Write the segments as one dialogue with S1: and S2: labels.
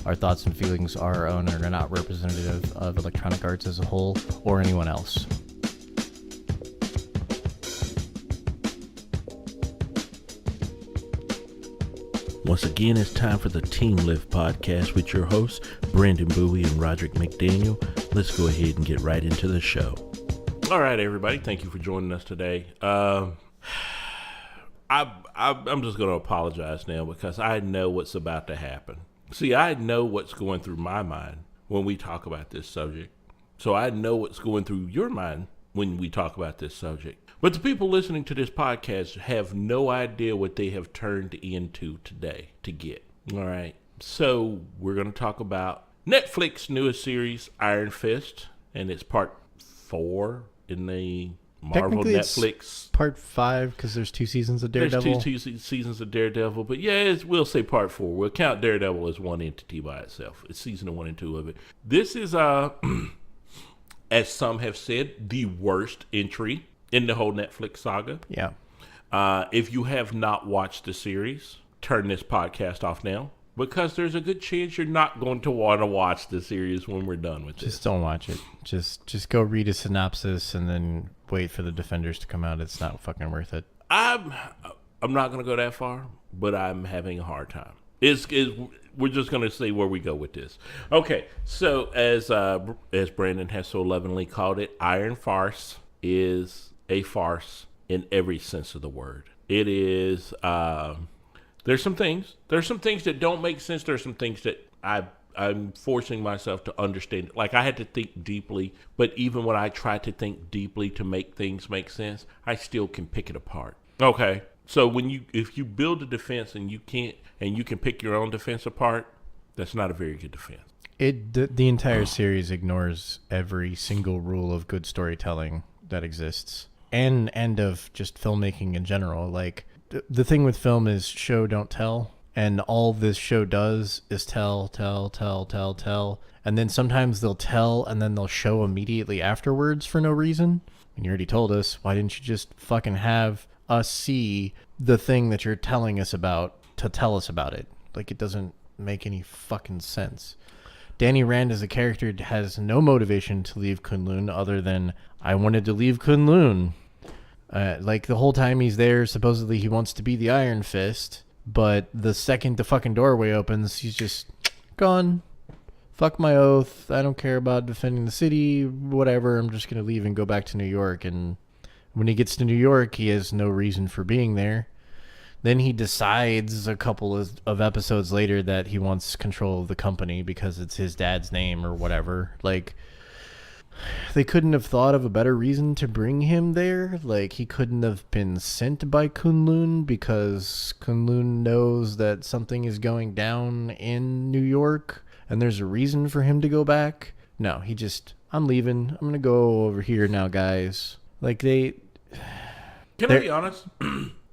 S1: our thoughts and feelings are our own and are not representative of Electronic Arts as a whole or anyone else.
S2: Once again, it's time for the Team Lift podcast with your hosts, Brandon Bowie and Roderick McDaniel. Let's go ahead and get right into the show. All right, everybody. Thank you for joining us today. I'm just going to apologize now because I know what's about to happen. See, I know what's going through my mind when we talk about this subject. So I know what's going through your mind when we talk about this subject. But the people listening to this podcast have no idea what they have turned into today to get. All right. So we're going to talk about Netflix's newest series, Iron Fist, and it's part 4 in the Marvel Netflix.
S1: It's part 5 because there's 2 seasons of Daredevil.
S2: There's two seasons of Daredevil, but yeah, we'll say part 4. We'll count Daredevil as one entity by itself. It's season 1 and 2 of it. This is, as some have said, the worst entry in the whole Netflix saga.
S1: Yeah.
S2: If you have not watched the series, turn this podcast off now because there's a good chance you're not going to want to watch the series when we're done with it.
S1: Just don't watch it. Just go read a synopsis and then wait for the Defenders to come out. It's not fucking worth it. I'm
S2: not going to go that far, but I'm having a hard time. We're just going to see where we go with this. Okay, so as Brandon has so lovingly called it, Iron Farce is a farce in every sense of the word. It is, there's some things that don't make sense. There's some things that I'm forcing myself to understand. Like I had to think deeply, but even when I try to think deeply to make things make sense, I still can pick it apart. Okay. So if you build a defense and you can pick your own defense apart, that's not a very good defense.
S1: The entire series ignores every single rule of good storytelling that exists and of just filmmaking in general. Like the thing with film is show don't tell, and all this show does is tell, and then sometimes they'll tell and then they'll show immediately afterwards for no reason. And you already told us, why didn't you just fucking have us see the thing that you're telling us about to tell us about it? Like, it doesn't make any fucking sense. Danny Rand as a character has no motivation to leave Kunlun other than, I wanted to leave Kunlun. Like, the whole time he's there, supposedly he wants to be the Iron Fist, but the second the fucking doorway opens, he's just gone. Fuck my oath. I don't care about defending the city, whatever. I'm just going to leave and go back to New York. And when he gets to New York, he has no reason for being there. Then he decides a couple of episodes later that he wants control of the company because it's his dad's name or whatever. Like, they couldn't have thought of a better reason to bring him there. Like, he couldn't have been sent by Kunlun because Kunlun knows that something is going down in New York and there's a reason for him to go back. No, I'm leaving. I'm going to go over here now, guys. Like, Can
S2: I be honest?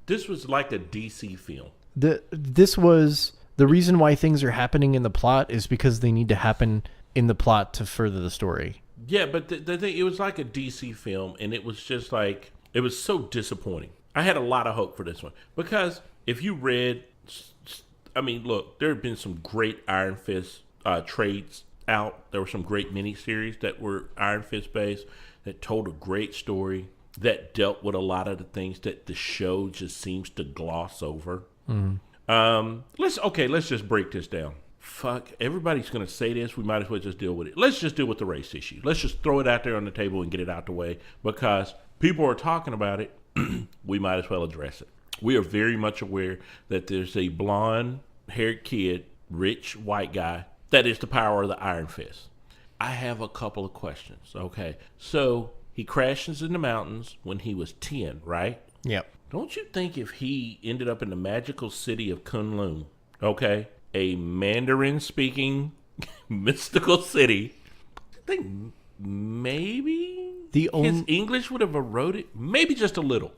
S2: This was like a DC film.
S1: This was the reason why things are happening in the plot is because they need to happen in the plot to further the story.
S2: Yeah, but the thing, it was like a DC film, and it was just like, it was so disappointing. I had a lot of hope for this one because if you read, I mean, look, there have been some great Iron Fist trades out. There were some great miniseries that were Iron Fist based that told a great story, that dealt with a lot of the things that the show just seems to gloss over. Mm-hmm. Let's just break this down. Fuck, everybody's going to say this. We might as well just deal with it. Let's just deal with the race issue. Let's just throw it out there on the table and get it out the way because people are talking about it. We might as well address it. We are very much aware that there's a blonde-haired kid, rich white guy, that is the power of the Iron Fist. I have a couple of questions. Okay, so he crashes in the mountains when he was 10, right?
S1: Yep.
S2: Don't you think if he ended up in the magical city of Kunlun, okay, a Mandarin-speaking mystical city, I think maybe his English would have eroded, maybe just a little.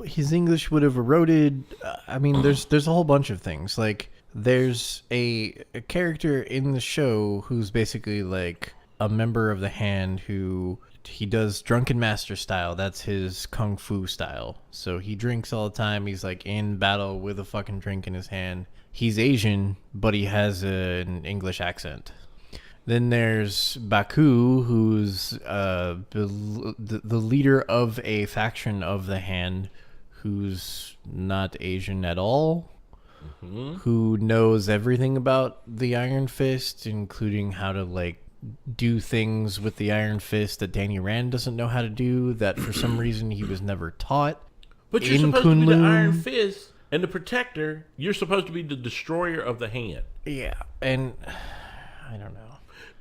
S1: His English would have eroded. I mean, there's a whole bunch of things. Like, there's a character in the show who's basically like a member of the Hand who... He does Drunken Master style. That's his kung fu style. So he drinks all the time. He's like in battle with a fucking drink in his hand. he's Asian, but he has an English accent. Then there's Baku, who's the leader of a faction of the Hand, who's not Asian at all, who knows everything about the Iron Fist, including how to like do things with the Iron Fist that Danny Rand doesn't know how to do, that for some reason he was never taught.
S2: But you're supposed to be the Iron Fist and the Protector. You're supposed to be the destroyer of the Hand.
S1: Yeah, and I don't know.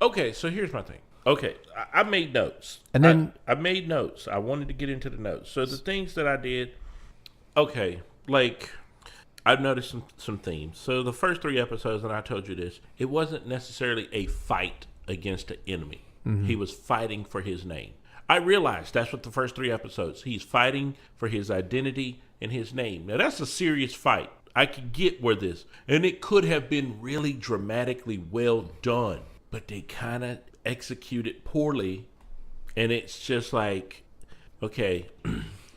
S2: Okay, so here's my thing. Okay, I made notes.
S1: And then
S2: I made notes. I wanted to get into the notes. So the things that I did, okay, like I've noticed some themes. So the first 3 episodes, and I told you this, it wasn't necessarily a fight against the enemy. He was fighting for his name. I realized that's what the first 3 episodes, he's fighting for his identity and his name. Now that's a serious fight. I could get where this, and it could have been really dramatically well done, but they kind of execute it poorly. And it's just like, okay,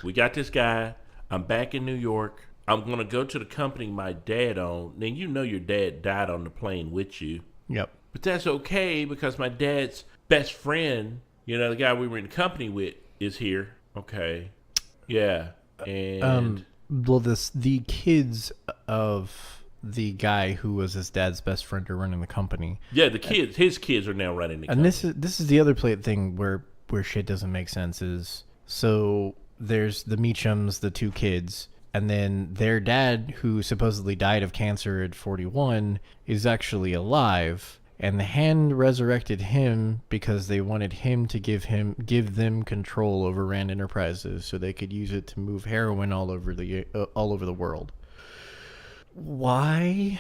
S2: we got this guy. I'm back in New York. I'm going to go to the company my dad owned. Now, you know your dad died on the plane with you.
S1: Yep.
S2: But that's okay because my dad's best friend, you know, the guy we were in company with, is here. Okay. Yeah. And
S1: well, the kids of the guy who was his dad's best friend are running the company.
S2: Yeah, the kids, his kids are now running the company.
S1: And this is the other thing where shit doesn't make sense is, so there's the Meachums, the 2 kids, and then their dad, who supposedly died of cancer at 41, is actually alive. And the Hand resurrected him because they wanted him to give them control over Rand Enterprises so they could use it to move heroin all over the world. Why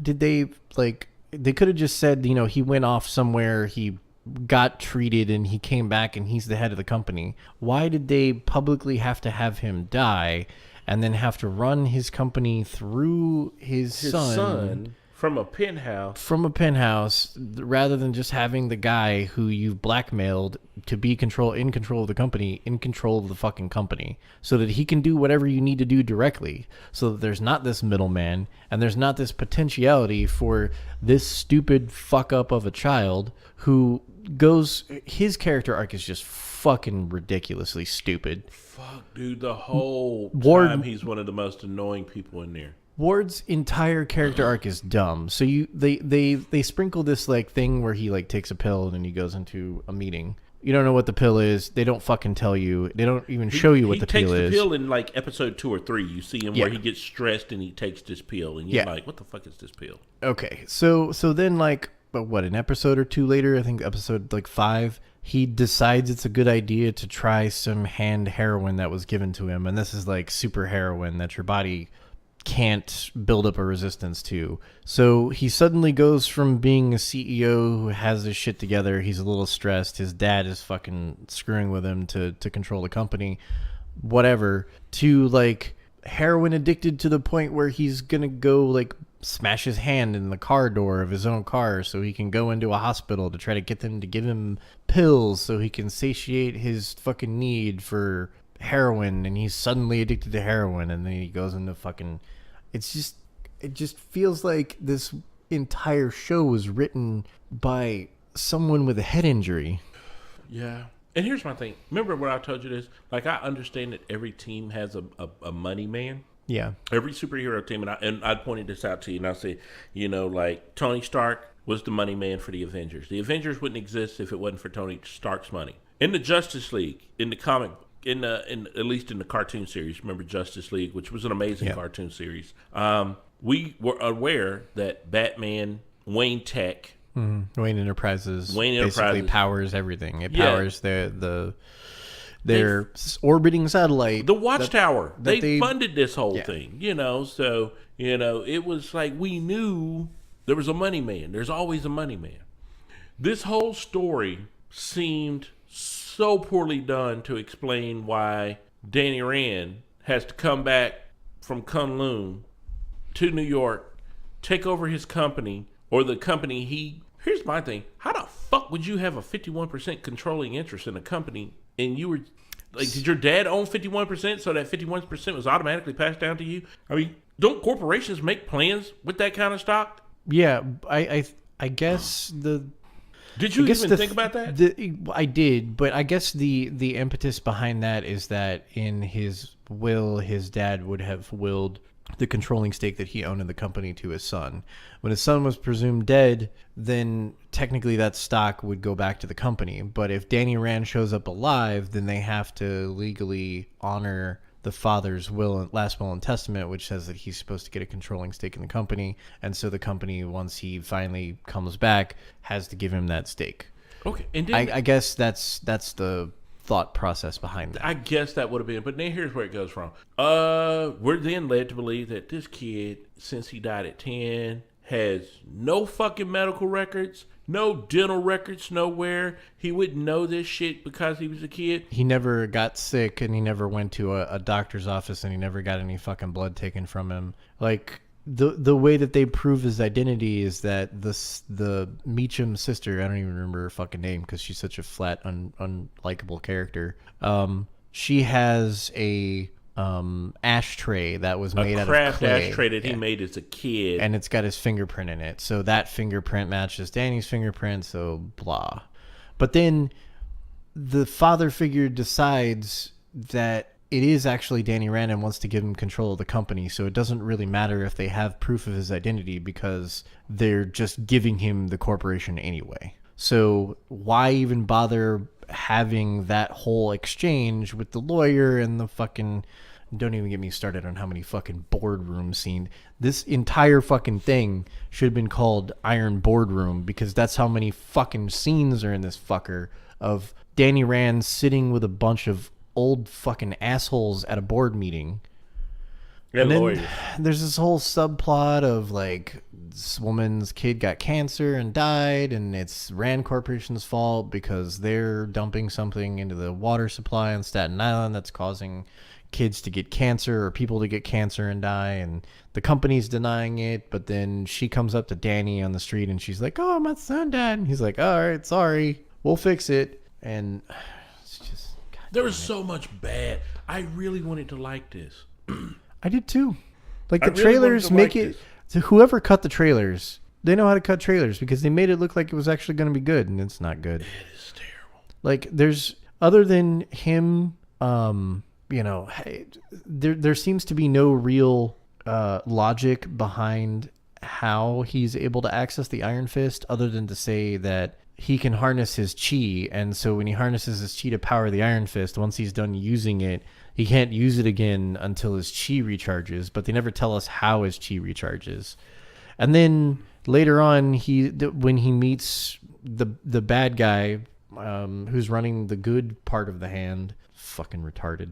S1: did they, like, they could have just said, you know, he went off somewhere, he got treated, and he came back and he's the head of the company. Why did they publicly have to have him die and then have to run his company through his son
S2: from a penthouse,
S1: rather than just having the guy who you've blackmailed to be in control of the company, in control of the fucking company, so that he can do whatever you need to do directly, so that there's not this middleman and there's not this potentiality for this stupid fuck up of a child who goes, his character arc is just fucking ridiculously stupid.
S2: Fuck, dude, the whole time he's one of the most annoying people in there.
S1: Ward's entire character arc is dumb. So they sprinkle this like thing where he like takes a pill and then he goes into a meeting. You don't know what the pill is. They don't fucking tell you. They don't even show you what the pill is. He takes the
S2: pill in like episode 2 or 3. You see him where he gets stressed and he takes this pill, and you're like, "What the fuck is this pill?"
S1: Okay, so then like, but what, an episode or 2 later, I think episode like 5, he decides it's a good idea to try some Hand heroin that was given to him, and this is like super heroin that your body can't build up a resistance to. So he suddenly goes from being a CEO who has his shit together, he's a little stressed, his dad is fucking screwing with him to control the company, whatever, to like heroin addicted to the point where he's gonna go like smash his hand in the car door of his own car so he can go into a hospital to try to get them to give him pills so he can satiate his fucking need for heroin, and he's suddenly addicted to heroin, and then he goes into fucking, it just feels like this entire show was written by someone with a head injury.
S2: Yeah. And here's my thing. Remember when I told you this? Like, I understand that every team has a money man.
S1: Yeah.
S2: Every superhero team, and I pointed this out to you, and I say, you know, like Tony Stark was the money man for the Avengers. The Avengers wouldn't exist if it wasn't for Tony Stark's money. In the Justice League, in the comic, in at least in the cartoon series, remember Justice League, which was an amazing cartoon series. We were aware that Batman, Wayne
S1: Wayne Enterprises basically powers everything. It powers their orbiting satellite,
S2: the Watchtower. They funded this whole thing, you know. So you know, it was like we knew there was a money man. There's always a money man. This whole story seemed so poorly done to explain why Danny Rand has to come back from Kunlun to New York, take over his company, or the company he... Here's my thing. How the fuck would you have a 51% controlling interest in a company, and you were... Like, did your dad own 51%, so that 51% was automatically passed down to you? I mean, don't corporations make plans with that kind of stock?
S1: Yeah, I guess
S2: Did you even
S1: the,
S2: think about that?
S1: I did, but I guess the impetus behind that is that in his will, his dad would have willed the controlling stake that he owned in the company to his son. When his son was presumed dead, then technically that stock would go back to the company. But if Danny Rand shows up alive, then they have to legally honor the father's will and last will and testament, which says that he's supposed to get a controlling stake in the company. And so the company, once he finally comes back, has to give him that stake.
S2: Okay, and then
S1: I guess that's the thought process behind that.
S2: I guess that would have been, but then here's where it goes from. We're then led to believe that this kid, since he died at 10, has no fucking medical records, no dental records nowhere. He wouldn't know this shit because he was a kid.
S1: He never got sick, and he never went to a doctor's office, and he never got any fucking blood taken from him. Like, the way that they prove his identity is that the Meacham sister, I don't even remember her fucking name because she's such a flat, unlikable character. She has a ashtray that was made out of
S2: craft
S1: clay.
S2: ashtray that he made as a kid,
S1: and it's got his fingerprint in it. So that fingerprint matches Danny's fingerprint, so blah. But then the father figure decides that it is actually Danny Rand and wants to give him control of the company, so it doesn't really matter if they have proof of his identity because they're just giving him the corporation anyway. So why even bother having that whole exchange with the lawyer and the fucking... Don't even get me started on how many fucking boardroom scenes. This entire fucking thing should have been called Iron Boardroom because that's how many fucking scenes are in this fucker of Danny Rand sitting with a bunch of old fucking assholes at a board meeting. And then there's this whole subplot of like this woman's kid got cancer and died, and it's Rand Corporation's fault because they're dumping something into the water supply on Staten Island that's causing kids to get cancer or people to get cancer and die, and the company's denying it. But then she comes up to Danny on the street and she's like, "Oh, my son died," and he's like, "All right, sorry, we'll fix it." And it's just
S2: there was so much bad. I really wanted to like this.
S1: I did too. Like the trailers make it. So whoever cut the trailers, they know how to cut trailers because they made it look like it was actually going to be good, and it's not good.
S2: It is terrible.
S1: Like there's other than him, there seems to be no real logic behind how he's able to access the Iron Fist, other than to say that he can harness his chi, and so when he harnesses his chi to power the Iron Fist, once he's done using it, he can't use it again until his chi recharges, but they never tell us how his chi recharges. And then later on, when he meets the bad guy who's running the good part of the hand, fucking retarded,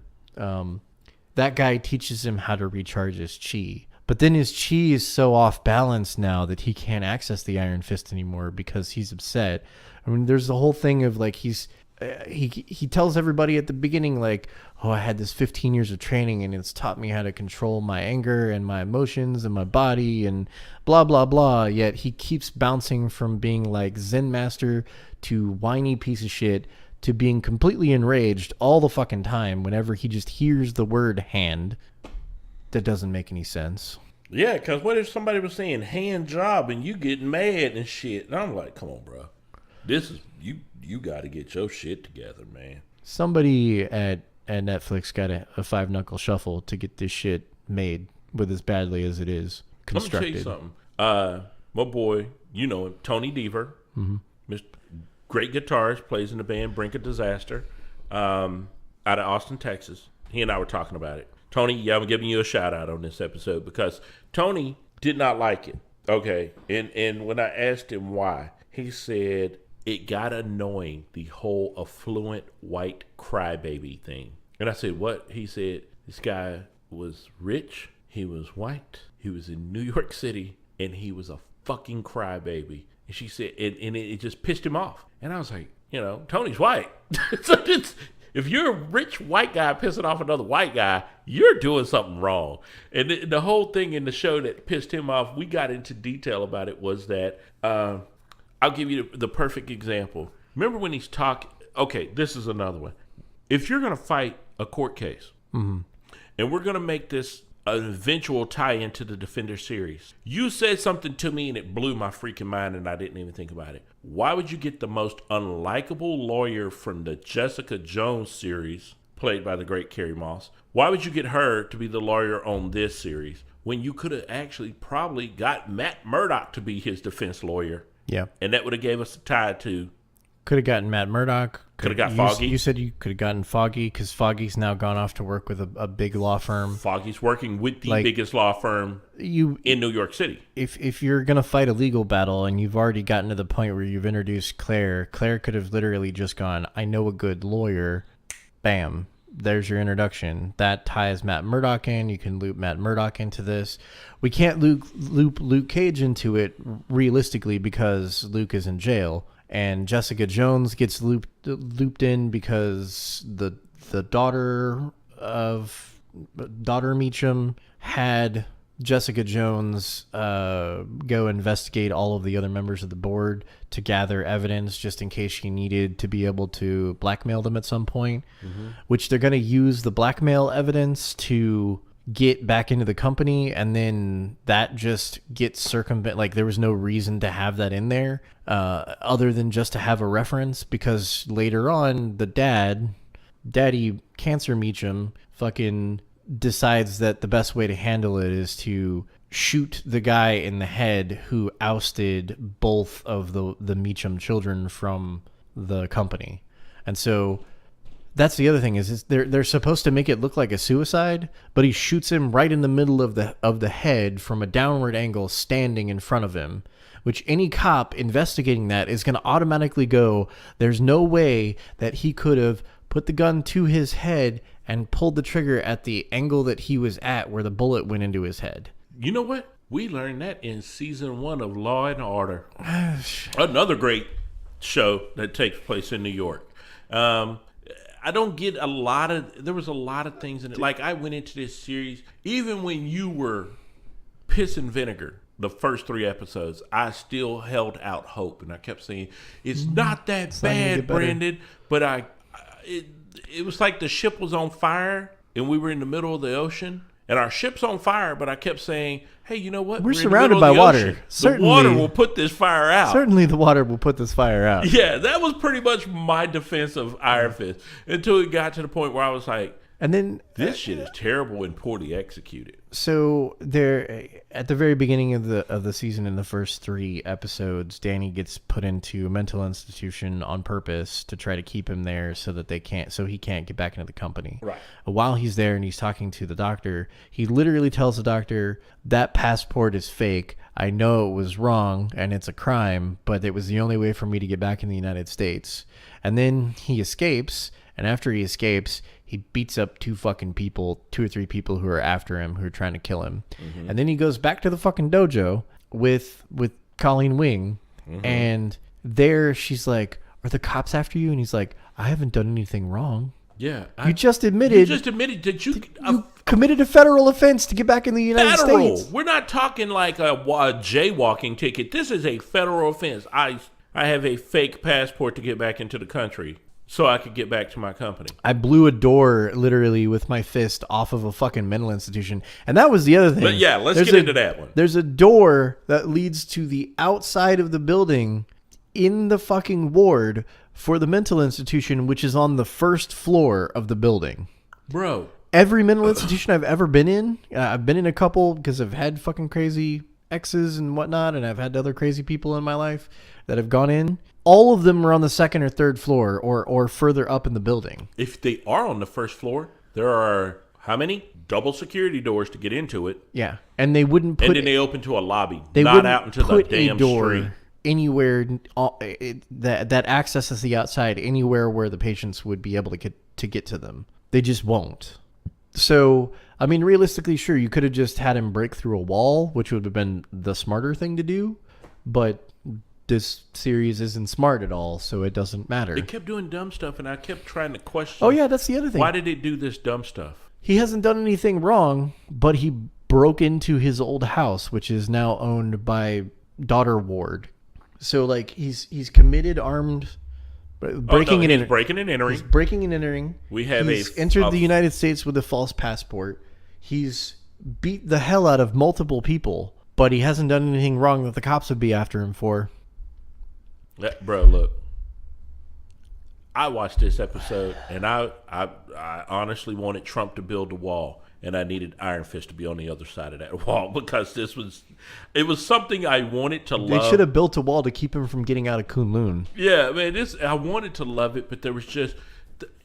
S1: that guy teaches him how to recharge his chi. But then his chi is so off balance now that he can't access the Iron Fist anymore because he's upset. I mean, there's the whole thing of like he tells everybody at the beginning like, "Oh, I had this 15 years of training and it's taught me how to control my anger and my emotions and my body and blah blah blah." Yet he keeps bouncing from being like Zen master to whiny piece of shit to being completely enraged all the fucking time whenever he just hears the word hand. That doesn't make any sense.
S2: Yeah, because what if somebody was saying hand job and you getting mad and shit? And I'm like, come on, bro. This is, you got to get your shit together, man.
S1: Somebody at Netflix got a 5-knuckle shuffle to get this shit made with as badly as it is constructed.
S2: Let me tell you something. My boy, you know him, Tony Deaver, Mr. Great guitarist, plays in the band Brink of Disaster, out of Austin, Texas. He and I were talking about it. Tony, yeah, I'm giving you a shout out on this episode because Tony did not like it. Okay. And when I asked him why, he said it got annoying, the whole affluent white crybaby thing. And I said, what? He said, this guy was rich, he was white, he was in New York City, and he was a fucking crybaby. And she said, and it just pissed him off. And I was like, Tony's white. So if you're a rich white guy pissing off another white guy, you're doing something wrong. And the whole thing in the show that pissed him off, we got into detail about it, was that, I'll give you the perfect example. Remember when he's talking, okay, this is another one. If you're going to fight a court case, and we're going to make this an eventual tie into the Defender series. You said something to me and it blew my freaking mind and I didn't even think about it. Why would you get the most unlikable lawyer from the Jessica Jones series, played by the great Carrie Moss? Why would you get her to be the lawyer on this series when you could have actually probably got Matt Murdock to be his defense lawyer?
S1: Yeah.
S2: And that would have gave us a tie to...
S1: Could have gotten Matt Murdock.
S2: Could have got Foggy.
S1: You said you could have gotten Foggy because Foggy's now gone off to work with a big law firm.
S2: Foggy's working with the biggest law firm in New York City.
S1: If you're going to fight a legal battle and you've already gotten to the point where you've introduced Claire could have literally just gone, I know a good lawyer. Bam. There's your introduction. That ties Matt Murdock in. You can loop Matt Murdock into this. We can't loop Luke Cage into it realistically because Luke is in jail. And Jessica Jones gets looped in because the daughter Meacham had Jessica Jones go investigate all of the other members of the board to gather evidence just in case she needed to be able to blackmail them at some point, which they're going to use the blackmail evidence to get back into the company, and then that just gets circumvent. Like, there was no reason to have that in there other than just to have a reference, because later on the daddy Cancer Meacham fucking decides that the best way to handle it is to shoot the guy in the head who ousted both of the Meacham children from the company. And so that's the other thing is they're supposed to make it look like a suicide, but he shoots him right in the middle of the head from a downward angle, standing in front of him, which any cop investigating that is going to automatically go, there's no way that he could have put the gun to his head and pulled the trigger at the angle that he was at where the bullet went into his head.
S2: You know what? We learned that in season 1 of Law and Order. Another great show that takes place in New York. I don't get there was a lot of things in it. Like, I went into this series, even when you were piss and vinegar the first 3 episodes, I still held out hope. And I kept saying, it's not that bad, Brandon. But it was like the ship was on fire and we were in the middle of the ocean. And our ship's on fire, but I kept saying, hey, you know what?
S1: We're surrounded by water.
S2: The water will put this fire out.
S1: Certainly the water will put this fire out.
S2: Yeah, that was pretty much my defense of Iron Fist until it got to the point where I was like,
S1: and then
S2: this shit is terrible and poorly executed.
S1: So there, at the very beginning of the season, in the first 3 episodes, Danny gets put into a mental institution on purpose to try to keep him there so that he can't get back into the company.
S2: Right.
S1: While he's there and he's talking to the doctor, he literally tells the doctor, that passport is fake. I know it was wrong and it's a crime, but it was the only way for me to get back in the United States. And then he escapes, and after he escapes, he beats up 2 or 3 people who are after him, who are trying to kill him. Mm-hmm. And then he goes back to the fucking dojo with Colleen Wing. Mm-hmm. And there she's like, are the cops after you? And he's like, I haven't done anything wrong.
S2: Yeah.
S1: You just admitted
S2: that you
S1: committed a federal offense to get back in the United States.
S2: We're not talking like a jaywalking ticket. This is a federal offense. I have a fake passport to get back into the country so I could get back to my company.
S1: I blew a door literally with my fist off of a fucking mental institution. And that was the other thing.
S2: But yeah, let's get into that one.
S1: There's a door that leads to the outside of the building in the fucking ward for the mental institution, which is on the first floor of the building.
S2: Bro.
S1: Every mental institution I've ever been in, I've been in a couple because I've had fucking crazy exes and whatnot, and I've had other crazy people in my life that have gone in. All of them are on the 2nd or 3rd floor or further up in the building.
S2: If they are on the first floor, there are how many? Double security doors to get into it.
S1: Yeah. And they wouldn't put...
S2: And then they open to a lobby, not out into the damn street.
S1: Anywhere that accesses the outside, anywhere where the patients would be able to get to them. They just won't. So, I mean, realistically, sure, you could have just had him break through a wall, which would have been the smarter thing to do, but this series isn't smart at all, so it doesn't matter.
S2: It kept doing dumb stuff, and I kept trying to question.
S1: Oh, yeah, that's the other thing.
S2: Why did it do this dumb stuff?
S1: He hasn't done anything wrong, but he broke into his old house, which is now owned by daughter Ward. So, like, he's committed armed breaking and entering. He's breaking and entering.
S2: We have
S1: he's entered the United States with a false passport. He's beat the hell out of multiple people, but he hasn't done anything wrong that the cops would be after him for.
S2: Bro, look. I watched this episode, and I honestly wanted Trump to build a wall, and I needed Iron Fist to be on the other side of that wall because it was something I wanted to love.
S1: They should have built a wall to keep him from getting out of Kunlun.
S2: Yeah, man, I wanted to love it, but there was just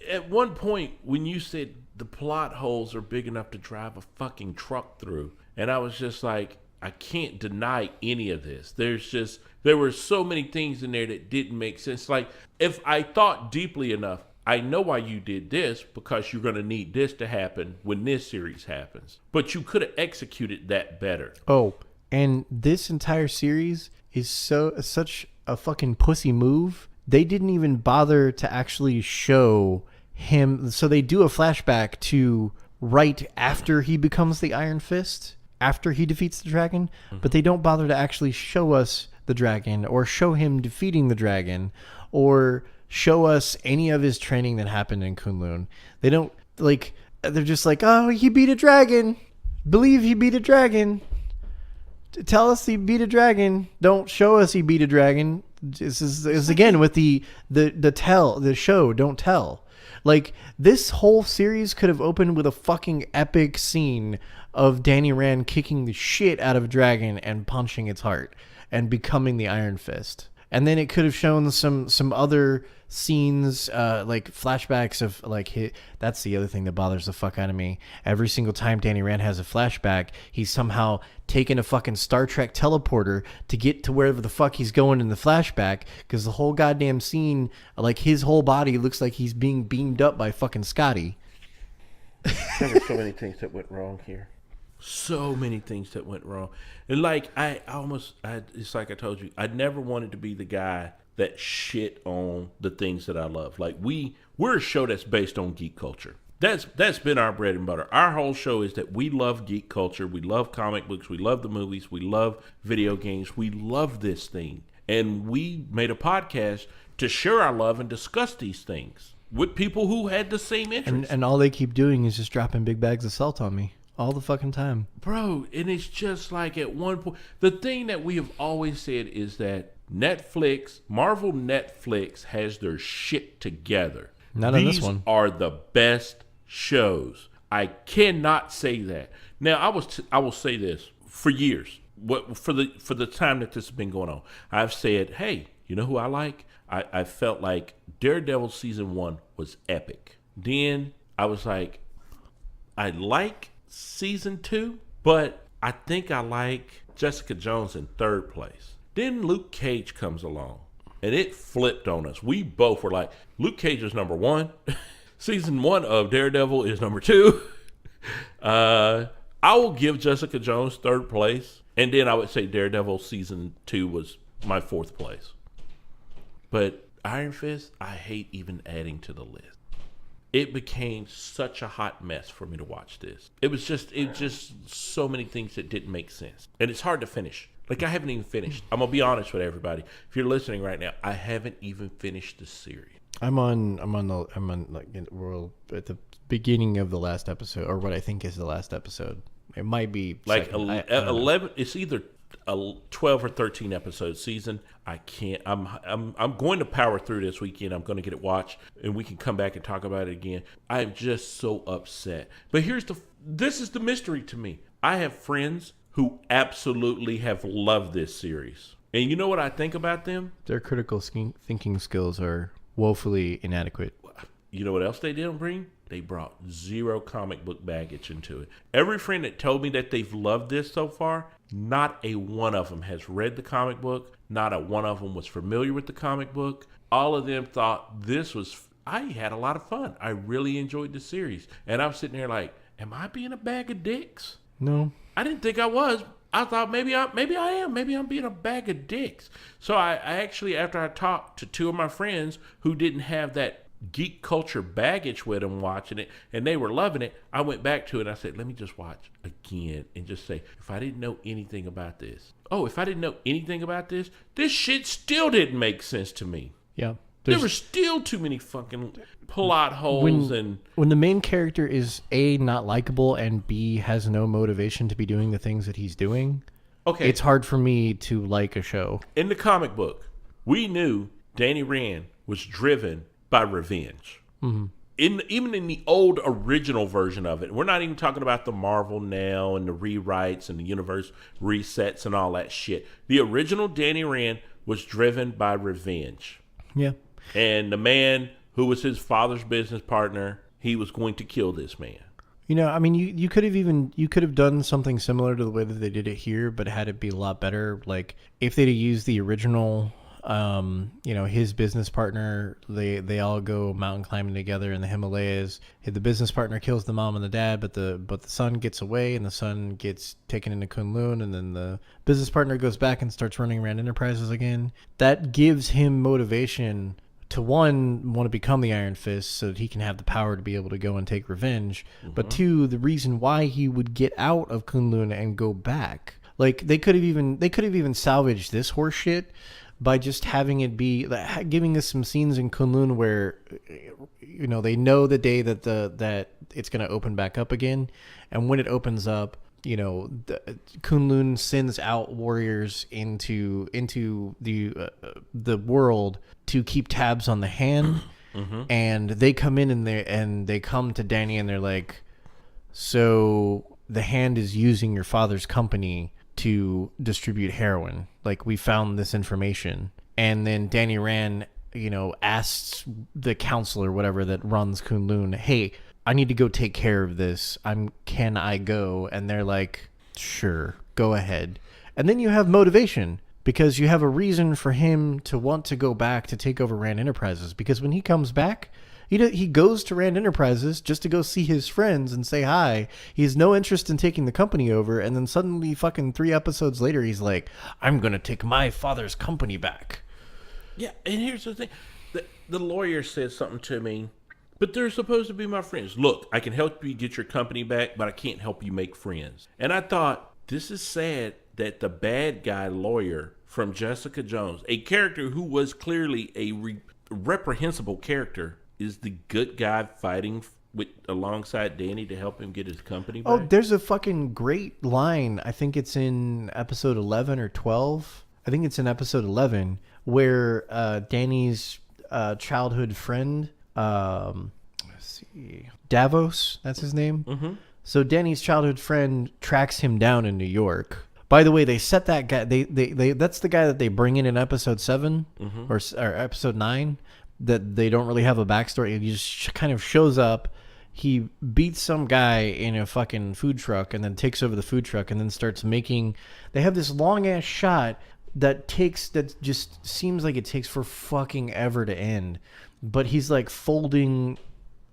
S2: at one point when you said the plot holes are big enough to drive a fucking truck through, and I was just like, I can't deny any of this. There were so many things in there that didn't make sense. Like, if I thought deeply enough, I know why you did this, because you're going to need this to happen when this series happens. But you could have executed that better.
S1: Oh, and this entire series is such a fucking pussy move. They didn't even bother to actually show him. So they do a flashback to right after he becomes the Iron Fist, after he defeats the dragon, but they don't bother to actually show us the dragon or show him defeating the dragon or show us any of his training that happened in Kunlun. They don't, like, they're just like, oh, he beat a dragon. Believe he beat a dragon. Tell us he beat a dragon. Don't show us he beat a dragon. This is again with the show, don't tell. Like, this whole series could have opened with a fucking epic scene of Danny Rand kicking the shit out of a dragon and punching its heart and becoming the Iron Fist. And then it could have shown some other scenes, like flashbacks of like that's the other thing that bothers the fuck out of me. Every single time Danny Rand has a flashback, he's somehow taken a fucking Star Trek teleporter to get to wherever the fuck he's going in the flashback, because the whole goddamn scene, like his whole body looks like he's being beamed up by fucking Scotty.
S2: There were so many things that went wrong here. So many things that went wrong. And like, it's like I told you, I never wanted to be the guy that shit on the things that I love. Like, we're a show that's based on geek culture. That's been our bread and butter. Our whole show is that we love geek culture. We love comic books. We love the movies. We love video games. We love this thing. And we made a podcast to share our love and discuss these things with people who had the same interests.
S1: And all they keep doing is just dropping big bags of salt on me. All the fucking time.
S2: Bro, and it's just like at one point, the thing that we have always said is that Marvel Netflix has their shit together.
S1: Not on this one.
S2: These are the best shows. I cannot say that. Now, I will say this for years. For the time that this has been going on, I've said, hey, you know who I like? I felt like Daredevil season 1 was epic. Then I was like, I like season 2, but I think I like Jessica Jones in third place. Then Luke Cage comes along, and it flipped on us. We both were like, Luke Cage is number 1. Season 1 of Daredevil is number 2. I will give Jessica Jones third place, and then I would say Daredevil season 2 was my fourth place. But Iron Fist, I hate even adding to the list. It became such a hot mess for me to watch this. It just so many things that didn't make sense. And it's hard to finish. Like, I haven't even finished. I'm going to be honest with everybody. If you're listening right now, I haven't even finished the series.
S1: I'm at the beginning of the last episode, or what I think is the last episode. It might be
S2: like 11. It's either a 12 or 13 episode season. I can't. I'm going to power through this weekend. I'm going to get it watched, and we can come back and talk about it again. I'm just so upset. But this is the mystery to me. I have friends who absolutely have loved this series, and you know what I think about them?
S1: Their critical thinking skills are woefully inadequate.
S2: You know what else they didn't bring? They brought zero comic book baggage into it. Every friend that told me that they've loved this so far, not a one of them has read the comic book. Not a one of them was familiar with the comic book. All of them thought I had a lot of fun. I really enjoyed the series. And I'm sitting there like, am I being a bag of dicks?
S1: No.
S2: I didn't think I was. I thought maybe I am. Maybe I'm being a bag of dicks. So I actually, after I talked to two of my friends who didn't have that geek culture baggage with them watching it, and they were loving it, I went back to it and I said, let me just watch again and just say, if I didn't know anything about this, this shit still didn't make sense to me.
S1: Yeah.
S2: There were still too many fucking plot holes
S1: when the main character is A, not likable, and B, has no motivation to be doing the things that he's doing.
S2: Okay.
S1: It's hard for me to like a show.
S2: In the comic book, we knew Danny Rand was driven by revenge. Mm-hmm. Even in the old original version of it, we're not even talking about the Marvel now and the rewrites and the universe resets and all that shit. The original Danny Rand was driven by revenge.
S1: Yeah.
S2: And the man who was his father's business partner, he was going to kill this man.
S1: You know, I mean, you could have done something similar to the way that they did it here, but had it be a lot better. Like if they'd have used the original, his business partner, they all go mountain climbing together in the Himalayas. The business partner kills the mom and the dad, but the son gets away and the son gets taken into Kunlun, and then the business partner goes back and starts running Rand Enterprises again. That gives him motivation to want to become the Iron Fist so that he can have the power to be able to go and take revenge. Mm-hmm. But two, the reason why he would get out of Kunlun and go back. Like they could have even salvaged this horse shit by just having it be giving us some scenes in Kunlun where they know the day that it's going to open back up again, and when it opens up, Kunlun sends out warriors into the world to keep tabs on the hand, mm-hmm. and they come in and they come to Danny and they're like, so the hand is using your father's company to distribute heroin. Like, we found this information. And then Danny Rand, asks the counselor, whatever, that runs Kunlun, hey, I need to go take care of this. Can I go? And they're like, sure, go ahead. And then you have motivation, because you have a reason for him to want to go back to take over Rand Enterprises. Because when he comes back, he goes to Rand Enterprises just to go see his friends and say hi. He has no interest in taking the company over. And then suddenly, fucking 3 episodes later, he's like, I'm going to take my father's company back.
S2: Yeah, and here's the thing. The lawyer says something to me, but they're supposed to be my friends. Look, I can help you get your company back, but I can't help you make friends. And I thought, this is sad that the bad guy lawyer from Jessica Jones, a character who was clearly a reprehensible character, is the good guy fighting alongside Danny to help him get his company back.
S1: Oh, there's a fucking great line. I think it's in episode 11 or 12. I think it's in episode 11 where Danny's childhood friend, let's see, Davos, that's his name. Mm-hmm. So Danny's childhood friend tracks him down in New York. By the way, they set that guy. They that's the guy that they bring in episode 7 mm-hmm. or episode 9. That they don't really have a backstory. He just kind of shows up. He beats some guy in a fucking food truck and then takes over the food truck and then starts making. They have this long ass shot that just seems like it takes for fucking ever to end. But he's like folding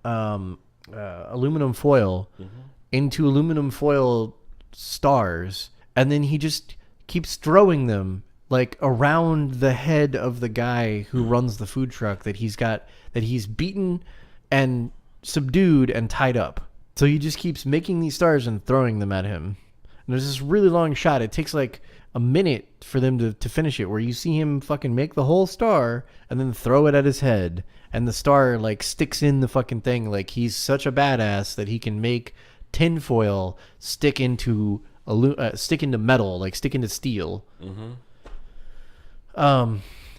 S1: aluminum foil mm-hmm. into aluminum foil stars, and then he just keeps throwing them like around the head of the guy who runs the food truck that he's beaten and subdued and tied up. So he just keeps making these stars and throwing them at him. And there's this really long shot. It takes like a minute for them to finish it, where you see him fucking make the whole star and then throw it at his head. And the star like sticks in the fucking thing. Like, he's such a badass that he can make tinfoil stick into metal, like stick into steel. Mm-hmm.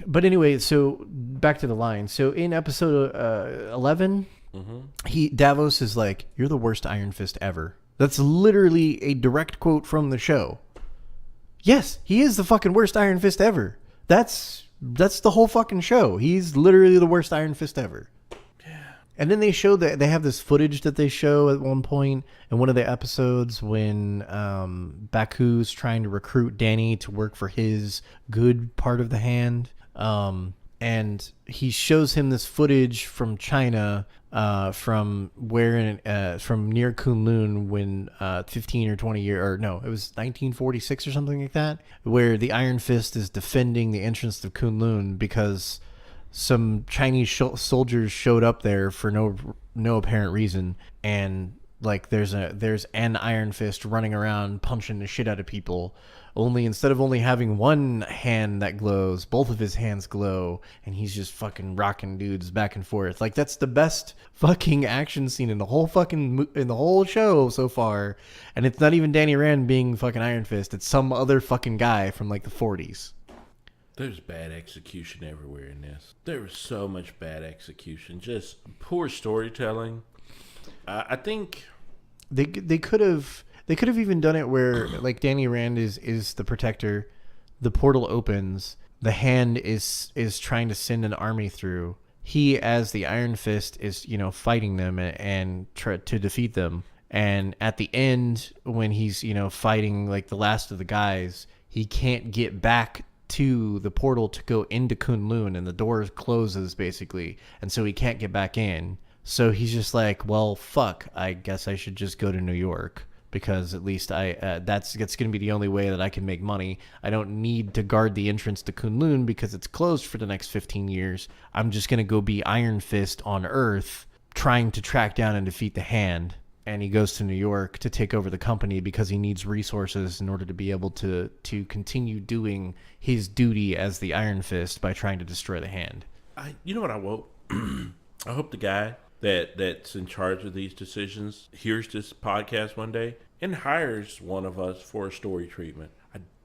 S1: But anyway, so back to the line. So in episode 11, mm-hmm. Davos is like, "You're the worst Iron Fist ever." That's literally a direct quote from the show. Yes, he is the fucking worst Iron Fist ever. That's the whole fucking show. He's literally the worst Iron Fist ever. And then they show that they have this footage that they show at one point in one of the episodes when Baku's trying to recruit Danny to work for his good part of the hand. And he shows him this footage from China, from near Kunlun when 15 or 20 years, or no, it was 1946 or something like that, where the Iron Fist is defending the entrance to Kunlun because some Chinese soldiers showed up there for no apparent reason, and like there's an Iron Fist running around punching the shit out of people only instead of only having one hand that glows, both of his hands glow, and he's just fucking rocking dudes back and forth. Like, that's the best fucking action scene in the whole show so far. And it's not even Danny Rand being fucking Iron Fist. It's some other fucking guy from like the 40s.
S2: There's bad execution everywhere in this. There was so much bad execution. Just poor storytelling. I think
S1: they could have even done it where like Danny Rand is the protector, the portal opens, the hand is trying to send an army through. He, as the Iron Fist, is fighting them and try to defeat them. And at the end, when he's fighting like the last of the guys, he can't get back to the portal to go into Kunlun, and the door closes basically, and so he can't get back in. So he's just like, well, fuck, I guess I should just go to New York, because at least that's going to be the only way that I can make money. I don't need to guard the entrance to Kunlun because it's closed for the next 15 years. I'm just going to go be Iron Fist on Earth, trying to track down and defeat the Hand. And he goes to New York to take over the company because he needs resources in order to be able to continue doing his duty as the Iron Fist by trying to destroy the Hand.
S2: You know what I hope? I hope the guy that's in charge of these decisions hears this podcast one day and hires one of us for a story treatment.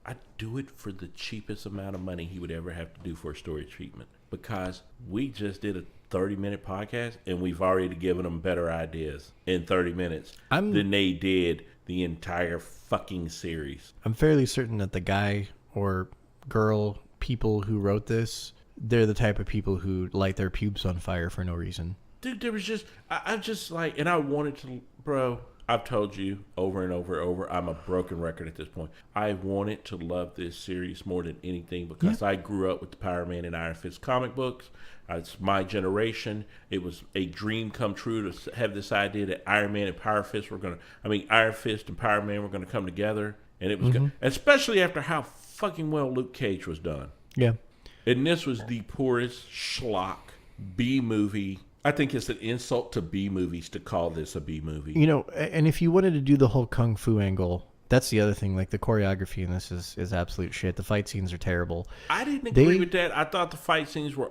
S2: I'd do it for the cheapest amount of money he would ever have to do for a story treatment, because we just did a 30-minute podcast and we've already given them better ideas in 30 minutes than they did the entire fucking series.
S1: I'm fairly certain that the guy or girl people who wrote this, they're the type of people who light their pubes on fire for no reason.
S2: Dude, there was just, I just like, and I wanted to, bro, I've told you over and over, I'm a broken record at this point. I wanted to love this series more than anything because I grew up with the Power Man and Iron Fist comic books. It's my generation. It was a dream come true to have this idea that Iron Man and Iron Fist and Power Man were going to come together. And it was good, especially after how fucking well Luke Cage was done.
S1: Yeah.
S2: And this was the poorest schlock B movie. I think it's an insult to B movies to call this a B movie.
S1: And if you wanted to do the whole kung fu angle, that's the other thing. Like, the choreography in this is absolute shit. The fight scenes are terrible.
S2: I didn't agree with that. I thought the fight scenes were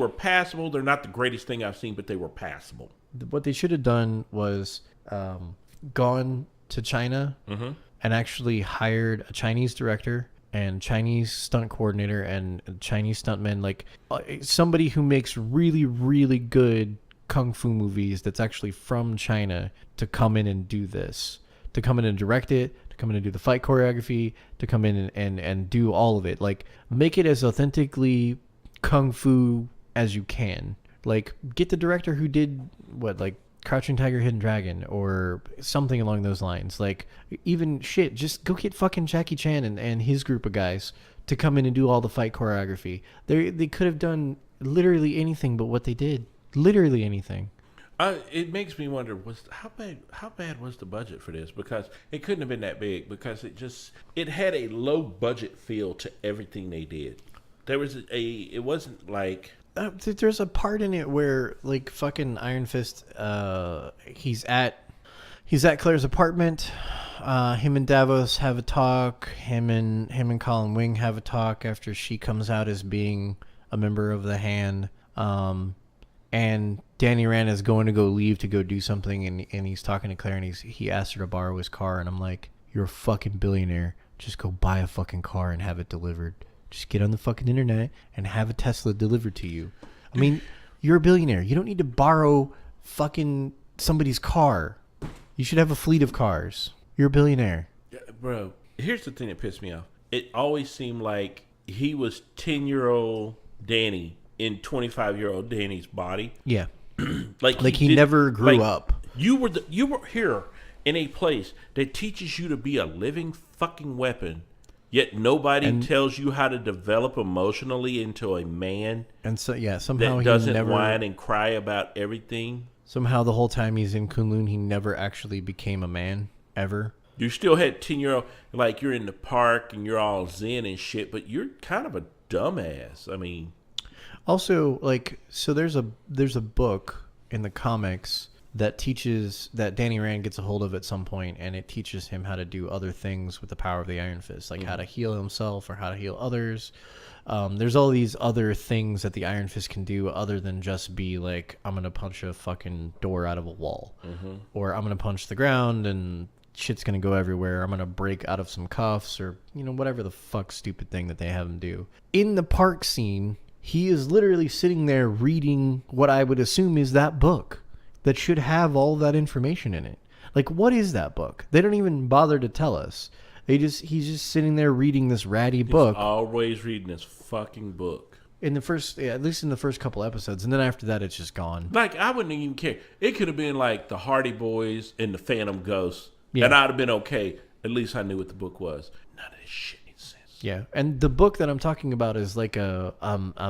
S2: passable. They're not the greatest thing I've seen, but they were passable.
S1: What they should have done was gone to China and actually hired a Chinese director and Chinese stunt coordinator and Chinese stuntmen, like somebody who makes really, really good kung fu movies that's actually from China, to come in and do this, to come in and direct it, to come in and do the fight choreography, to come in and do all of it. Like, make it as authentically kung fu as you can. Like, get the director who did Crouching Tiger, Hidden Dragon, or something along those lines. Like, even just go get fucking Jackie Chan and his group of guys to come in and do all the fight choreography. They could have done literally anything but what they did. Literally anything.
S2: It makes me wonder, how bad was the budget for this? Because it couldn't have been that big, because it had a low budget feel to everything they did. It wasn't like...
S1: there's a part in it where, like, fucking Iron Fist, he's at Claire's apartment. Him and Davos have a talk. Him and Colin Wing have a talk after she comes out as being a member of the Hand. And Danny Rand is going to go leave to go do something, and he's talking to Claire, and he asks her to borrow his car, and I'm like, you're a fucking billionaire. Just go buy a fucking car and have it delivered. Just get on the fucking internet and have a Tesla delivered to you. I mean, you're a billionaire. You don't need to borrow fucking somebody's car. You should have a fleet of cars. You're a billionaire.
S2: Yeah, bro, here's the thing that pissed me off. It always seemed like he was 10-year-old Danny in 25-year-old Danny's body.
S1: Yeah.
S2: like
S1: he never grew up.
S2: You were here in a place that teaches you to be a living fucking weapon. Yet nobody tells you how to develop emotionally into a man. And so, somehow
S1: that
S2: doesn't whine and cry about everything.
S1: Somehow the whole time he's in Kunlun, he never actually became a man, ever.
S2: You still had 10-year-old, like, you're in the park and you're all zen and shit, but you're kind of a dumbass. I mean...
S1: Also, like, so there's a book in the comics that teaches that Danny Rand gets a hold of at some point, and it teaches him how to do other things with the power of the Iron Fist, like how to heal himself or how to heal others. There's all these other things that the Iron Fist can do other than just be like, I'm gonna punch a fucking door out of a wall, or I'm gonna punch the ground and shit's gonna go everywhere. I'm gonna break out of some cuffs, or whatever the fuck stupid thing that they have him do. In the park scene, he is literally sitting there reading what I would assume is that book that should have all that information in it. Like, what is that book? They don't even bother to tell us. He's just sitting there reading this ratty book.
S2: Always reading this fucking book.
S1: In the first, at least in the first couple episodes, and then after that, it's just gone.
S2: Like, I wouldn't even care. It could have been like the Hardy Boys and the Phantom Ghost,
S1: Yeah.
S2: and I'd have been okay. At least I knew what the book was. None of this shit makes sense.
S1: Yeah, and the book that I'm talking about is like a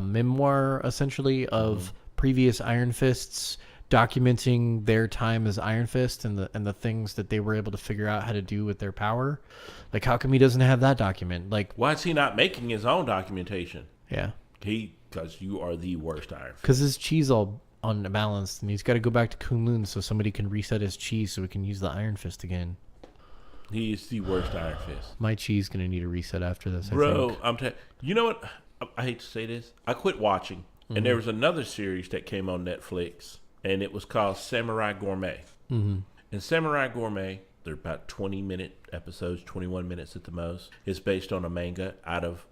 S1: memoir, essentially, of previous Iron Fists, documenting their time as Iron Fist and the things that they were able to figure out how to do with their power. Like, how come he doesn't have that document? Like,
S2: Why is he not making his own documentation?
S1: yeah,
S2: Because you are the worst Iron Fist.
S1: because his chi's all unbalanced, and he's got to go back to Kunlun so somebody can reset his chi so we can use the Iron Fist again.
S2: He is the worst Iron Fist.
S1: My chi's gonna need a reset after this, I
S2: Bro,
S1: think.
S2: I'm telling you know what? I hate to say this. I quit watching, and there was another series that came on Netflix, and it was called Samurai Gourmet. And Samurai Gourmet, they're about 20-minute episodes, 21 minutes at the most. It's based on a manga out of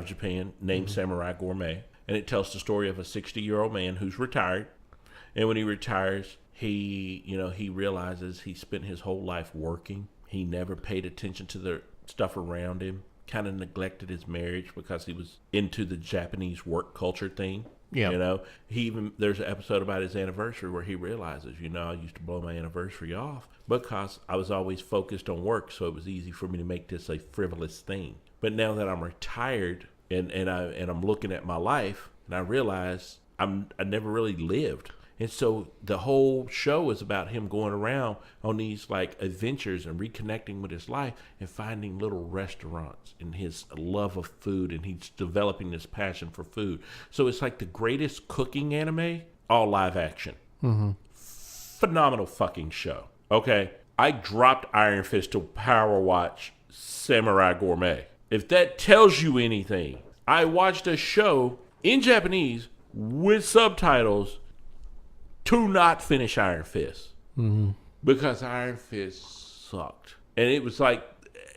S2: Japan named Samurai Gourmet, and it tells the story of a 60-year-old man who's retired, and when he retires, he realizes he spent his whole life working. He never paid attention to the stuff around him. Kind of neglected his marriage because he was into the Japanese work culture thing.
S1: Yeah.
S2: There's an episode about his anniversary where he realizes, I used to blow my anniversary off because I was always focused on work, so it was easy for me to make this a frivolous thing. But now that I'm retired and I'm looking at my life, and I realize I never really lived. And so the whole show is about him going around on these like adventures and reconnecting with his life and finding little restaurants and his love of food, and he's developing this passion for food. So it's like the greatest cooking anime, all live action. Phenomenal fucking show. Okay, I dropped Iron Fist to power watch Samurai Gourmet. If that tells you anything, I watched a show in Japanese with subtitles to not finish Iron Fist. Because Iron Fist sucked. And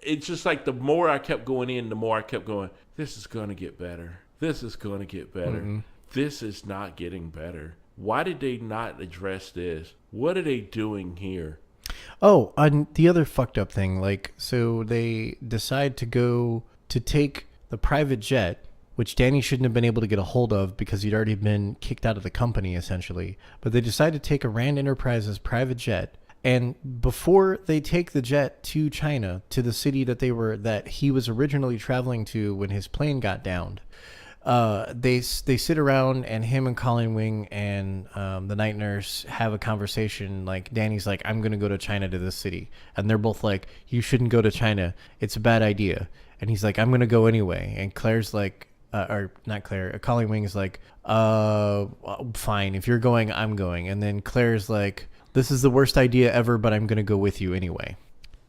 S2: it's just like the more I kept going in, the more I kept going, this is going to get better. This is going to get better. This is not getting better. Why did they not address this? What are they doing here?
S1: Oh, and the other fucked up thing, like, so they decide to go to take the private jet, which Danny shouldn't have been able to get a hold of because he'd already been kicked out of the company, essentially. But they decide to take a Rand Enterprises private jet. And before they take the jet to China, to the city that he was originally traveling to when his plane got downed, they sit around, and him and Colleen Wing and the night nurse have a conversation. Like, Danny's like, I'm going to go to China, to this city. And they're both like, you shouldn't go to China. It's a bad idea. And he's like, I'm going to go anyway. And Claire's like, or not Claire, Colleen Wing is like, fine, if you're going, I'm going. And then Claire's like, this is the worst idea ever, but I'm going to go with you anyway.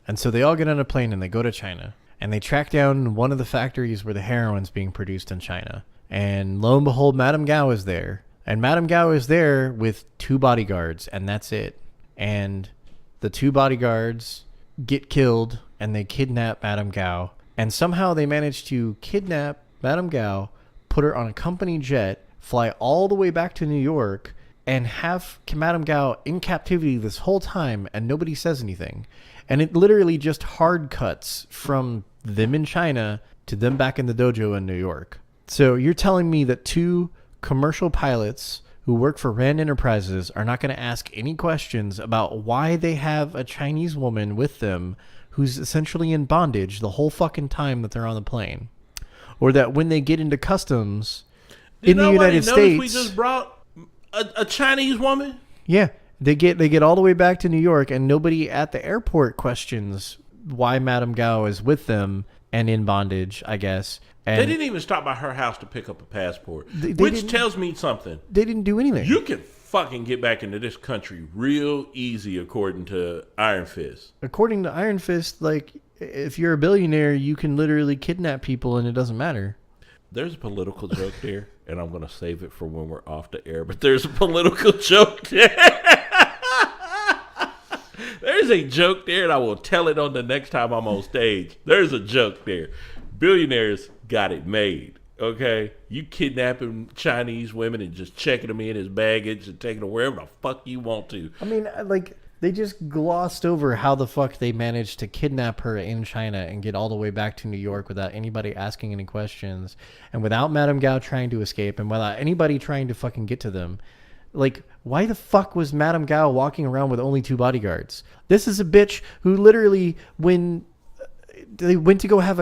S1: And so they all get on a plane and they go to China, and they track down one of the factories where the heroin's being produced in China. And lo and behold, Madame Gao is there. And Madame Gao is there with 2 bodyguards, and that's it. And the 2 bodyguards get killed, and they kidnap Madame Gao. And somehow they manage to kidnap Madame Gao, put her on a company jet, fly all the way back to New York, and have Madame Gao in captivity this whole time, and nobody says anything. And it literally just hard cuts from them in China to them back in the dojo in New York. So you're telling me that 2 commercial pilots who work for Rand Enterprises are not going to ask any questions about why they have a Chinese woman with them who's essentially in bondage the whole fucking time that they're on the plane? Or that when they get into customs in the United States,
S2: we just brought a Chinese woman?
S1: Yeah, they get all the way back to New York, and nobody at the airport questions why Madame Gao is with them and in bondage, I guess. And
S2: they didn't even stop by her house to pick up a passport,
S1: they
S2: which
S1: didn't-
S2: tells me something.
S1: they didn't do anything.
S2: You can fucking get back into this country real easy, according to Iron Fist.
S1: According to Iron Fist, like, if you're a billionaire, you can literally kidnap people and it doesn't matter.
S2: There's a political joke there, and I'm going to save it for when we're off the air, but there's a political joke there. There's a joke there, and I will tell it on the next time I'm on stage. There's a joke there. Billionaires got it made, okay? You kidnapping Chinese women and just checking them in as baggage and taking them wherever the fuck you want to.
S1: I mean, like, they just glossed over how the fuck they managed to kidnap her in China and get all the way back to New York without anybody asking any questions and without Madame Gao trying to escape and without anybody trying to fucking get to them. Like, why the fuck was Madame Gao walking around with only 2 bodyguards? This is a bitch who literally, when they went to go have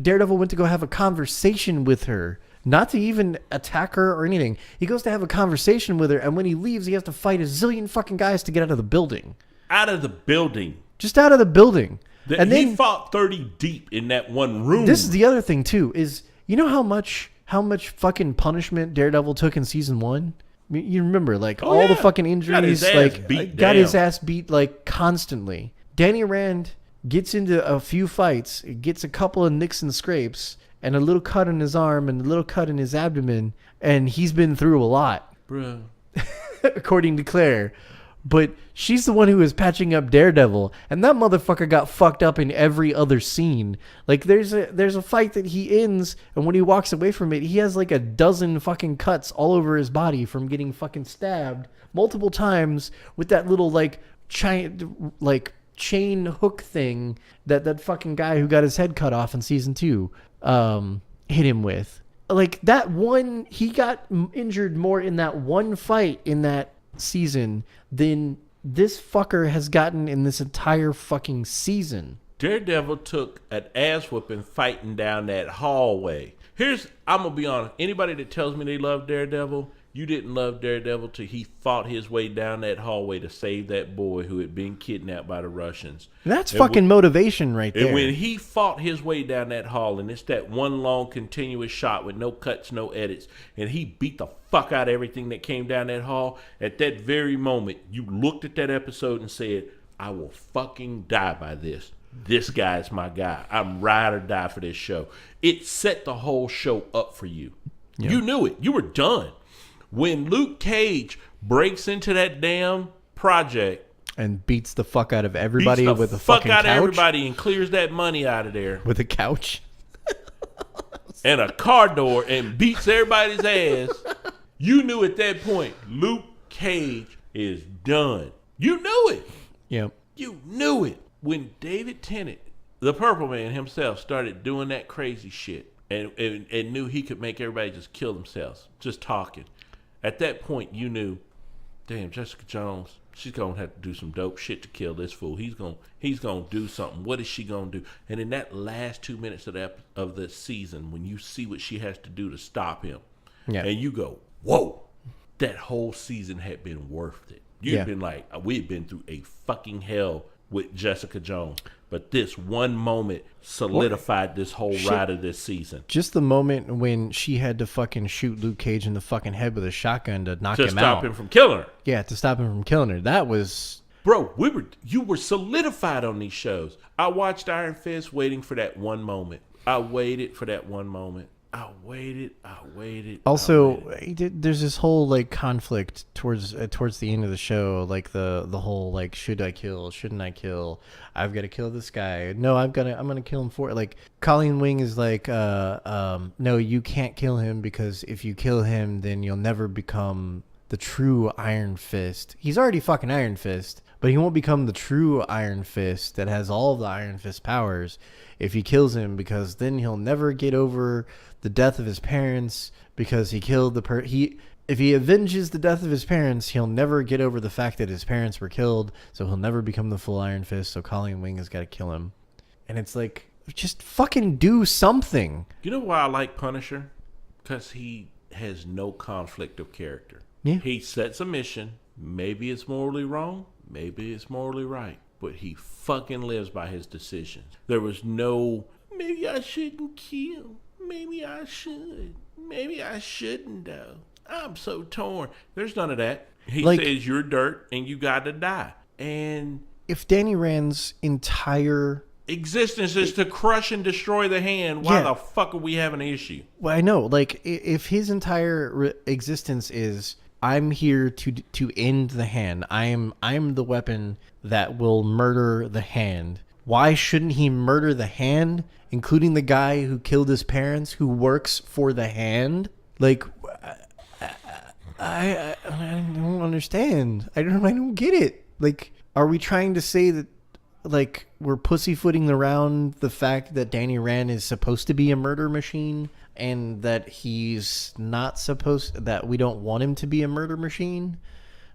S1: Daredevil went to go have a conversation with her, not to even attack her or anything. He goes to have a conversation with her, and when he leaves, he has to fight a zillion fucking guys to get out of the building.
S2: Out of the building.
S1: Just out of the building.
S2: And then he fought 30 deep in that one room.
S1: This is the other thing, too, is you know how much fucking punishment Daredevil took in season 1? I mean, you remember, like, all the fucking injuries, got his ass beat, like, constantly. Danny Rand gets into a few fights, gets a couple of nicks and scrapes, and a little cut in his arm and a little cut in his abdomen, and he's been through a lot.
S2: Bro.
S1: According to Claire. But she's the one who is patching up Daredevil, and that motherfucker got fucked up in every other scene. Like, there's a fight that he ends, and when he walks away from it, he has like a dozen fucking cuts all over his body from getting fucking stabbed multiple times with that little chain hook thing that fucking guy who got his head cut off in season 2 hit him with. Like, that one, he got injured more in that one fight in that season than this fucker has gotten in this entire fucking season.
S2: Daredevil took an ass whooping fighting down that hallway. I'm gonna be honest, anybody that tells me they love Daredevil, you didn't love Daredevil till he fought his way down that hallway to save that boy who had been kidnapped by the Russians.
S1: That's fucking motivation right there.
S2: And when he fought his way down that hall, and it's that one long continuous shot with no cuts, no edits, and he beat the fuck out of everything that came down that hall, at that very moment, you looked at that episode and said, I will fucking die by this. This guy is my guy. I'm ride or die for this show. It set the whole show up for you. Yeah. You knew it. You were done. When Luke Cage breaks into that damn project
S1: and beats the fuck out of everybody with a fucking couch,
S2: of everybody and clears that money out of there
S1: with a couch
S2: and a car door and beats everybody's ass, you knew at that point Luke Cage is done. You knew it.
S1: Yep.
S2: You knew it. When David Tennant, the Purple Man himself, started doing that crazy shit and knew he could make everybody just kill themselves, just talking. At that point, you knew, damn, Jessica Jones, she's going to have to do some dope shit to kill this fool. He's going to do something. What is she going to do? And in that last 2 minutes of the season, when you see what she has to do to stop him, and you go, whoa, that whole season had been worth it. You'd been like, we've been through a fucking hell with Jessica Jones. But this one moment solidified this whole ride of this season.
S1: Just the moment when she had to fucking shoot Luke Cage in the fucking head with a shotgun to knock him out.
S2: To stop him from killing her.
S1: Yeah, to stop him from killing her. That was...
S2: Bro, you were solidified on these shows. I watched Iron Fist waiting for that one moment. I waited for that one moment. I waited.
S1: Also, there's this whole like conflict towards the end of the show, like the whole like, should I kill? Shouldn't I kill? I've got to kill this guy. No, I'm gonna kill him for like. Colleen Wing is like, no, you can't kill him because if you kill him, then you'll never become the true Iron Fist. He's already fucking Iron Fist, but he won't become the true Iron Fist that has all the Iron Fist powers if he kills him, because then he'll never get over the death of his parents because he killed if he avenges the death of his parents, he'll never get over the fact that his parents were killed, so he'll never become the full Iron Fist, so Colleen Wing has got to kill him. And it's like, just fucking do something.
S2: You know why I like Punisher? Because he has no conflict of character.
S1: Yeah.
S2: He sets a mission. Maybe it's morally wrong. Maybe it's morally right. But he fucking lives by his decisions. There was no, maybe I shouldn't kill. Maybe I should. Maybe I shouldn't, though. I I'm so torn. There's none of that. He
S1: Like-
S2: says you're dirt and you got to die. And
S1: If Danny Rand's entire...
S2: existence is to crush and destroy the hand, why
S1: Yeah.
S2: the fuck are we having an issue?
S1: Well, I know. Like, if his entire existence is, I'm here to end the hand. I'm the weapon that will murder the hand. Why shouldn't he murder the hand, including the guy who killed his parents, who works for the hand? Like, I don't understand. I don't get it. Like, are we trying to say that, like, we're pussyfooting around the fact that Danny Rand is supposed to be a murder machine, and that he's not supposed, that we don't want him to be a murder machine?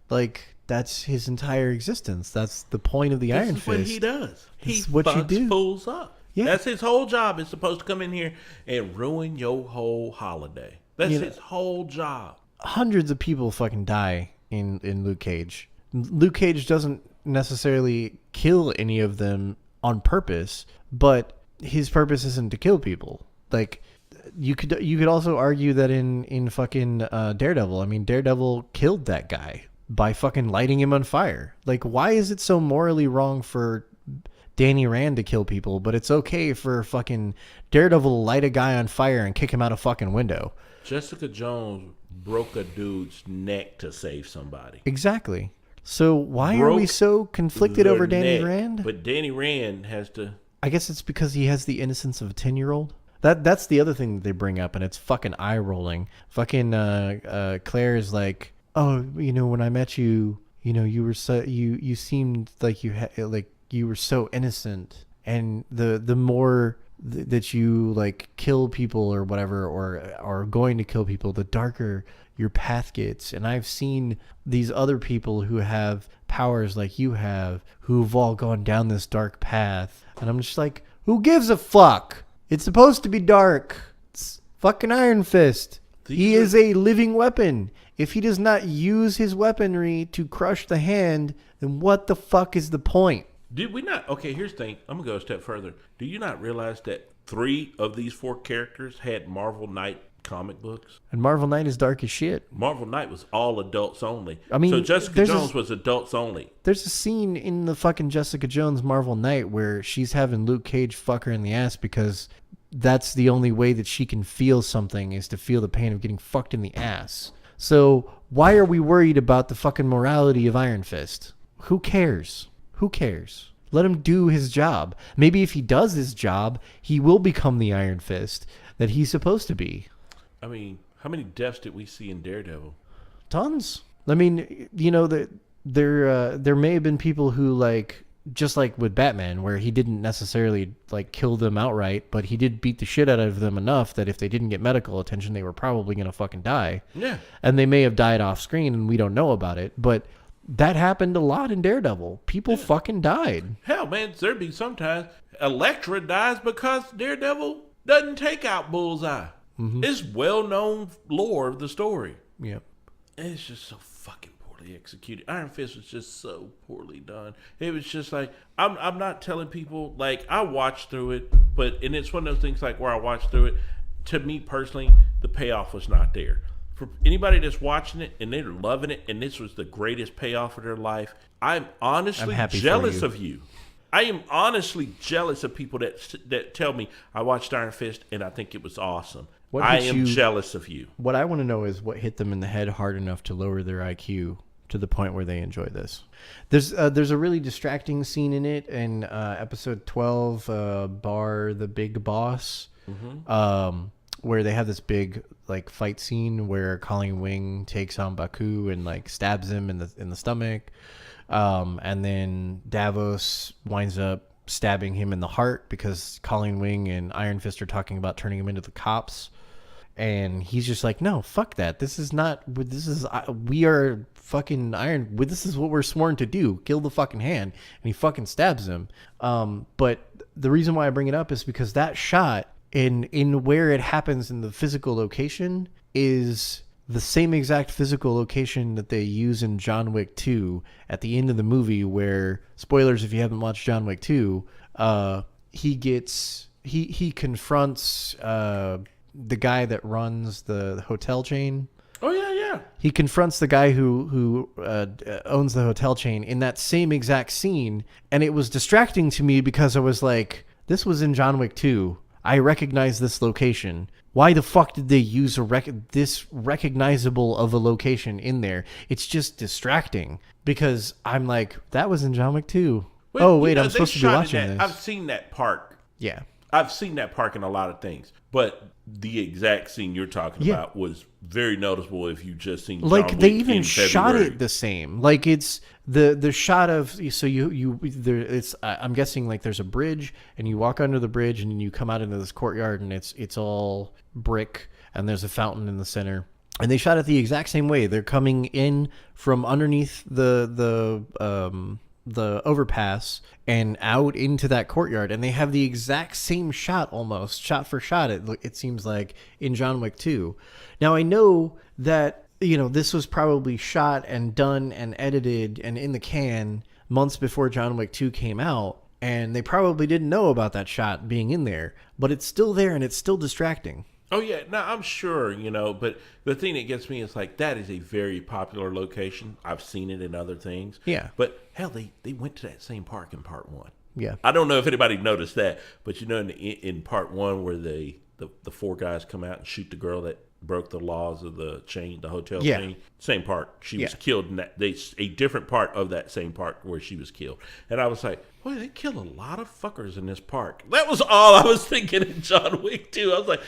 S1: Like, that's his entire existence. That's the point of the Iron Fist.
S2: That's what he does. He
S1: This is what you
S2: fucks
S1: do.
S2: fools up.
S1: Yeah.
S2: That's his whole job. Is supposed to come in here and ruin your whole holiday. That's his whole job.
S1: Hundreds of people fucking die in Luke Cage. Luke Cage doesn't necessarily kill any of them on purpose, but his purpose isn't to kill people. Like, you could also argue that in fucking Daredevil. I mean, Daredevil killed that guy by fucking lighting him on fire. Like, why is it so morally wrong for Danny Rand to kill people, but it's okay for fucking Daredevil to light a guy on fire and kick him out a fucking window?
S2: Jessica Jones broke a dude's neck to save somebody.
S1: Exactly. So why are we so conflicted over Danny Rand?
S2: But Danny Rand has to...
S1: I guess it's because he has the innocence of a 10-year-old. That's the other thing that they bring up, and it's fucking eye-rolling. Fucking Claire is like, oh, when I met you, you were so you seemed like you were so innocent, and the more that you like kill people or whatever, or are going to kill people, the darker your path gets. And I've seen these other people who have powers like you have, who've all gone down this dark path, and I'm just like, who gives a fuck? It's supposed to be dark. It's fucking Iron Fist. He is a living weapon. If he does not use his weaponry to crush the hand, then what the fuck is the point?
S2: Did we not? Okay, here's the thing. I'm going to go a step further. Do you not realize that 3 of these 4 characters had Marvel Knight comic books?
S1: And Marvel Knight is dark as shit.
S2: Marvel Knight was all adults only.
S1: I mean,
S2: so Jessica Jones was adults only.
S1: There's a scene in the fucking Jessica Jones Marvel Knight where she's having Luke Cage fuck her in the ass because that's the only way that she can feel something, is to feel the pain of getting fucked in the ass. So why are we worried about the fucking morality of Iron Fist? Who cares? Who cares? Let him do his job. Maybe if he does his job, he will become the Iron Fist that he's supposed to be.
S2: I mean, how many deaths did we see in Daredevil?
S1: Tons. I mean, there may have been people who, like, just like with Batman, where he didn't necessarily like kill them outright, but he did beat the shit out of them enough that if they didn't get medical attention, they were probably going to fucking die.
S2: Yeah.
S1: And they may have died off screen and we don't know about it, but that happened a lot in Daredevil. People fucking died.
S2: Hell, man, there'd be sometimes Elektra dies because Daredevil doesn't take out Bullseye. Mm-hmm. It's well-known lore of the story.
S1: Yep.
S2: It's just so fucking poorly executed. Iron Fist was just so poorly done. It was just like, I'm not telling people, like, I watched through it, and it's one of those things like where I watched through it. To me personally, the payoff was not there. For anybody that's watching it and they're loving it, and this was the greatest payoff of their life, I'm honestly jealous of you. I am honestly jealous of people that tell me I watched Iron Fist and I think it was awesome. I am jealous of you.
S1: What I want to know is what hit them in the head hard enough to lower their IQ to the point where they enjoy this. There's a really distracting scene in it in episode 12, Bar the Big Boss, where they have this big like fight scene where Colleen Wing takes on Baku and like stabs him in the stomach, and then Davos winds up stabbing him in the heart because Colleen Wing and Iron Fist are talking about turning him into the cops. And he's just like, no, fuck that. We are fucking Iron. This is what we're sworn to do. Kill the fucking hand. And he fucking stabs him. But the reason why I bring it up is because that shot in where it happens in the physical location is the same exact physical location that they use in John Wick 2 at the end of the movie, where, spoilers if you haven't watched John Wick 2, he confronts the guy that runs the hotel chain.
S2: Oh, yeah. Yeah.
S1: He confronts the guy who owns the hotel chain in that same exact scene, and it was distracting to me because I was like, this was in John Wick 2. I recognize this location. Why the fuck did they use this recognizable of a location in there? It's just distracting because I'm like, that was in John Wick 2.
S2: Well,
S1: Oh, wait, I'm
S2: they
S1: supposed to be
S2: shot in
S1: watching
S2: that.
S1: this.
S2: I've seen that park.
S1: Yeah.
S2: I've seen that park in a lot of things, but the exact scene you're talking about was very noticeable if you just seen John
S1: like
S2: Wick
S1: they even
S2: in
S1: shot
S2: February.
S1: it the same. Like it's the shot of, so you there, it's I'm guessing like there's a bridge and you walk under the bridge and you come out into this courtyard and it's all brick and there's a fountain in the center. And they shot it the exact same way. They're coming in from underneath the overpass and out into that courtyard, and they have the exact same shot, almost shot for shot. It seems like in John Wick 2. Now I know that this was probably shot and done and edited and in the can months before John Wick 2 came out, and they probably didn't know about that shot being in there, but it's still there and it's still distracting.
S2: Oh, yeah. No, I'm sure, but the thing that gets me is like, that is a very popular location. I've seen it in other things.
S1: Yeah.
S2: But hell, they went to that same park in part 1.
S1: Yeah.
S2: I don't know if anybody noticed that, but in part 1 where the 4 guys come out and shoot the girl that broke the laws of the hotel chain, same park. She was killed in a different part of that same park where she was killed. And I was like, boy, they kill a lot of fuckers in this park. That was all I was thinking in John Wick 2. I was like,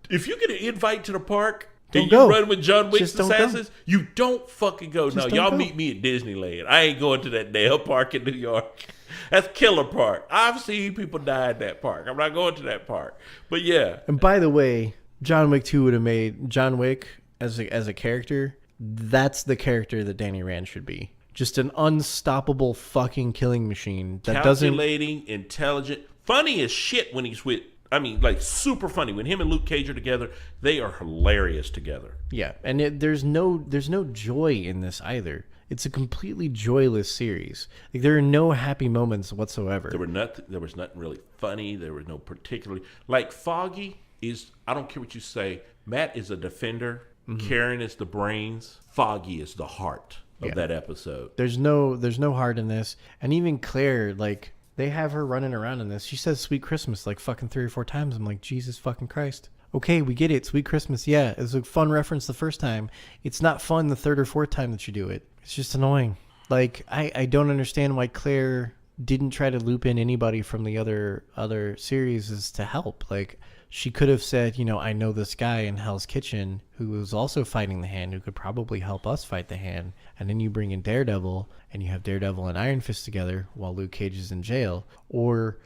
S2: if you get an invite to the park and you run with John Wick's assassins, you don't fucking go. No, y'all meet me at Disneyland. I ain't going to that damn park in New York. That's Killer Park. I've seen people die in that park. I'm not going to that park. But yeah.
S1: And by the way, John Wick 2 would have made John Wick as a character. That's the character that Danny Rand should be. Just an unstoppable fucking killing machine that
S2: calculating, intelligent, funny as shit when he's with. I mean, like super funny when him and Luke Cage are together. They are hilarious together.
S1: Yeah, and there's no joy in this either. It's a completely joyless series. Like there are no happy moments whatsoever.
S2: There was nothing really funny. There was no particularly like Foggy is. I don't care what you say. Matt is a defender. Mm-hmm. Karen is the brains. Foggy is the heart of that episode.
S1: There's no heart in this, and even Claire, like they have her running around in this. She says "Sweet Christmas" like fucking 3 or 4 times. I'm like, Jesus fucking Christ. Okay, we get it. Sweet Christmas. Yeah, it's a fun reference the first time. It's not fun the 3rd or 4th time that you do it. It's just annoying. Like I don't understand why Claire didn't try to loop in anybody from the other series to help. Like she could have said, I know this guy in Hell's Kitchen who was also fighting the Hand, who could probably help us fight the Hand. And then you bring in Daredevil, and you have Daredevil and Iron Fist together while Luke Cage is in jail. Or,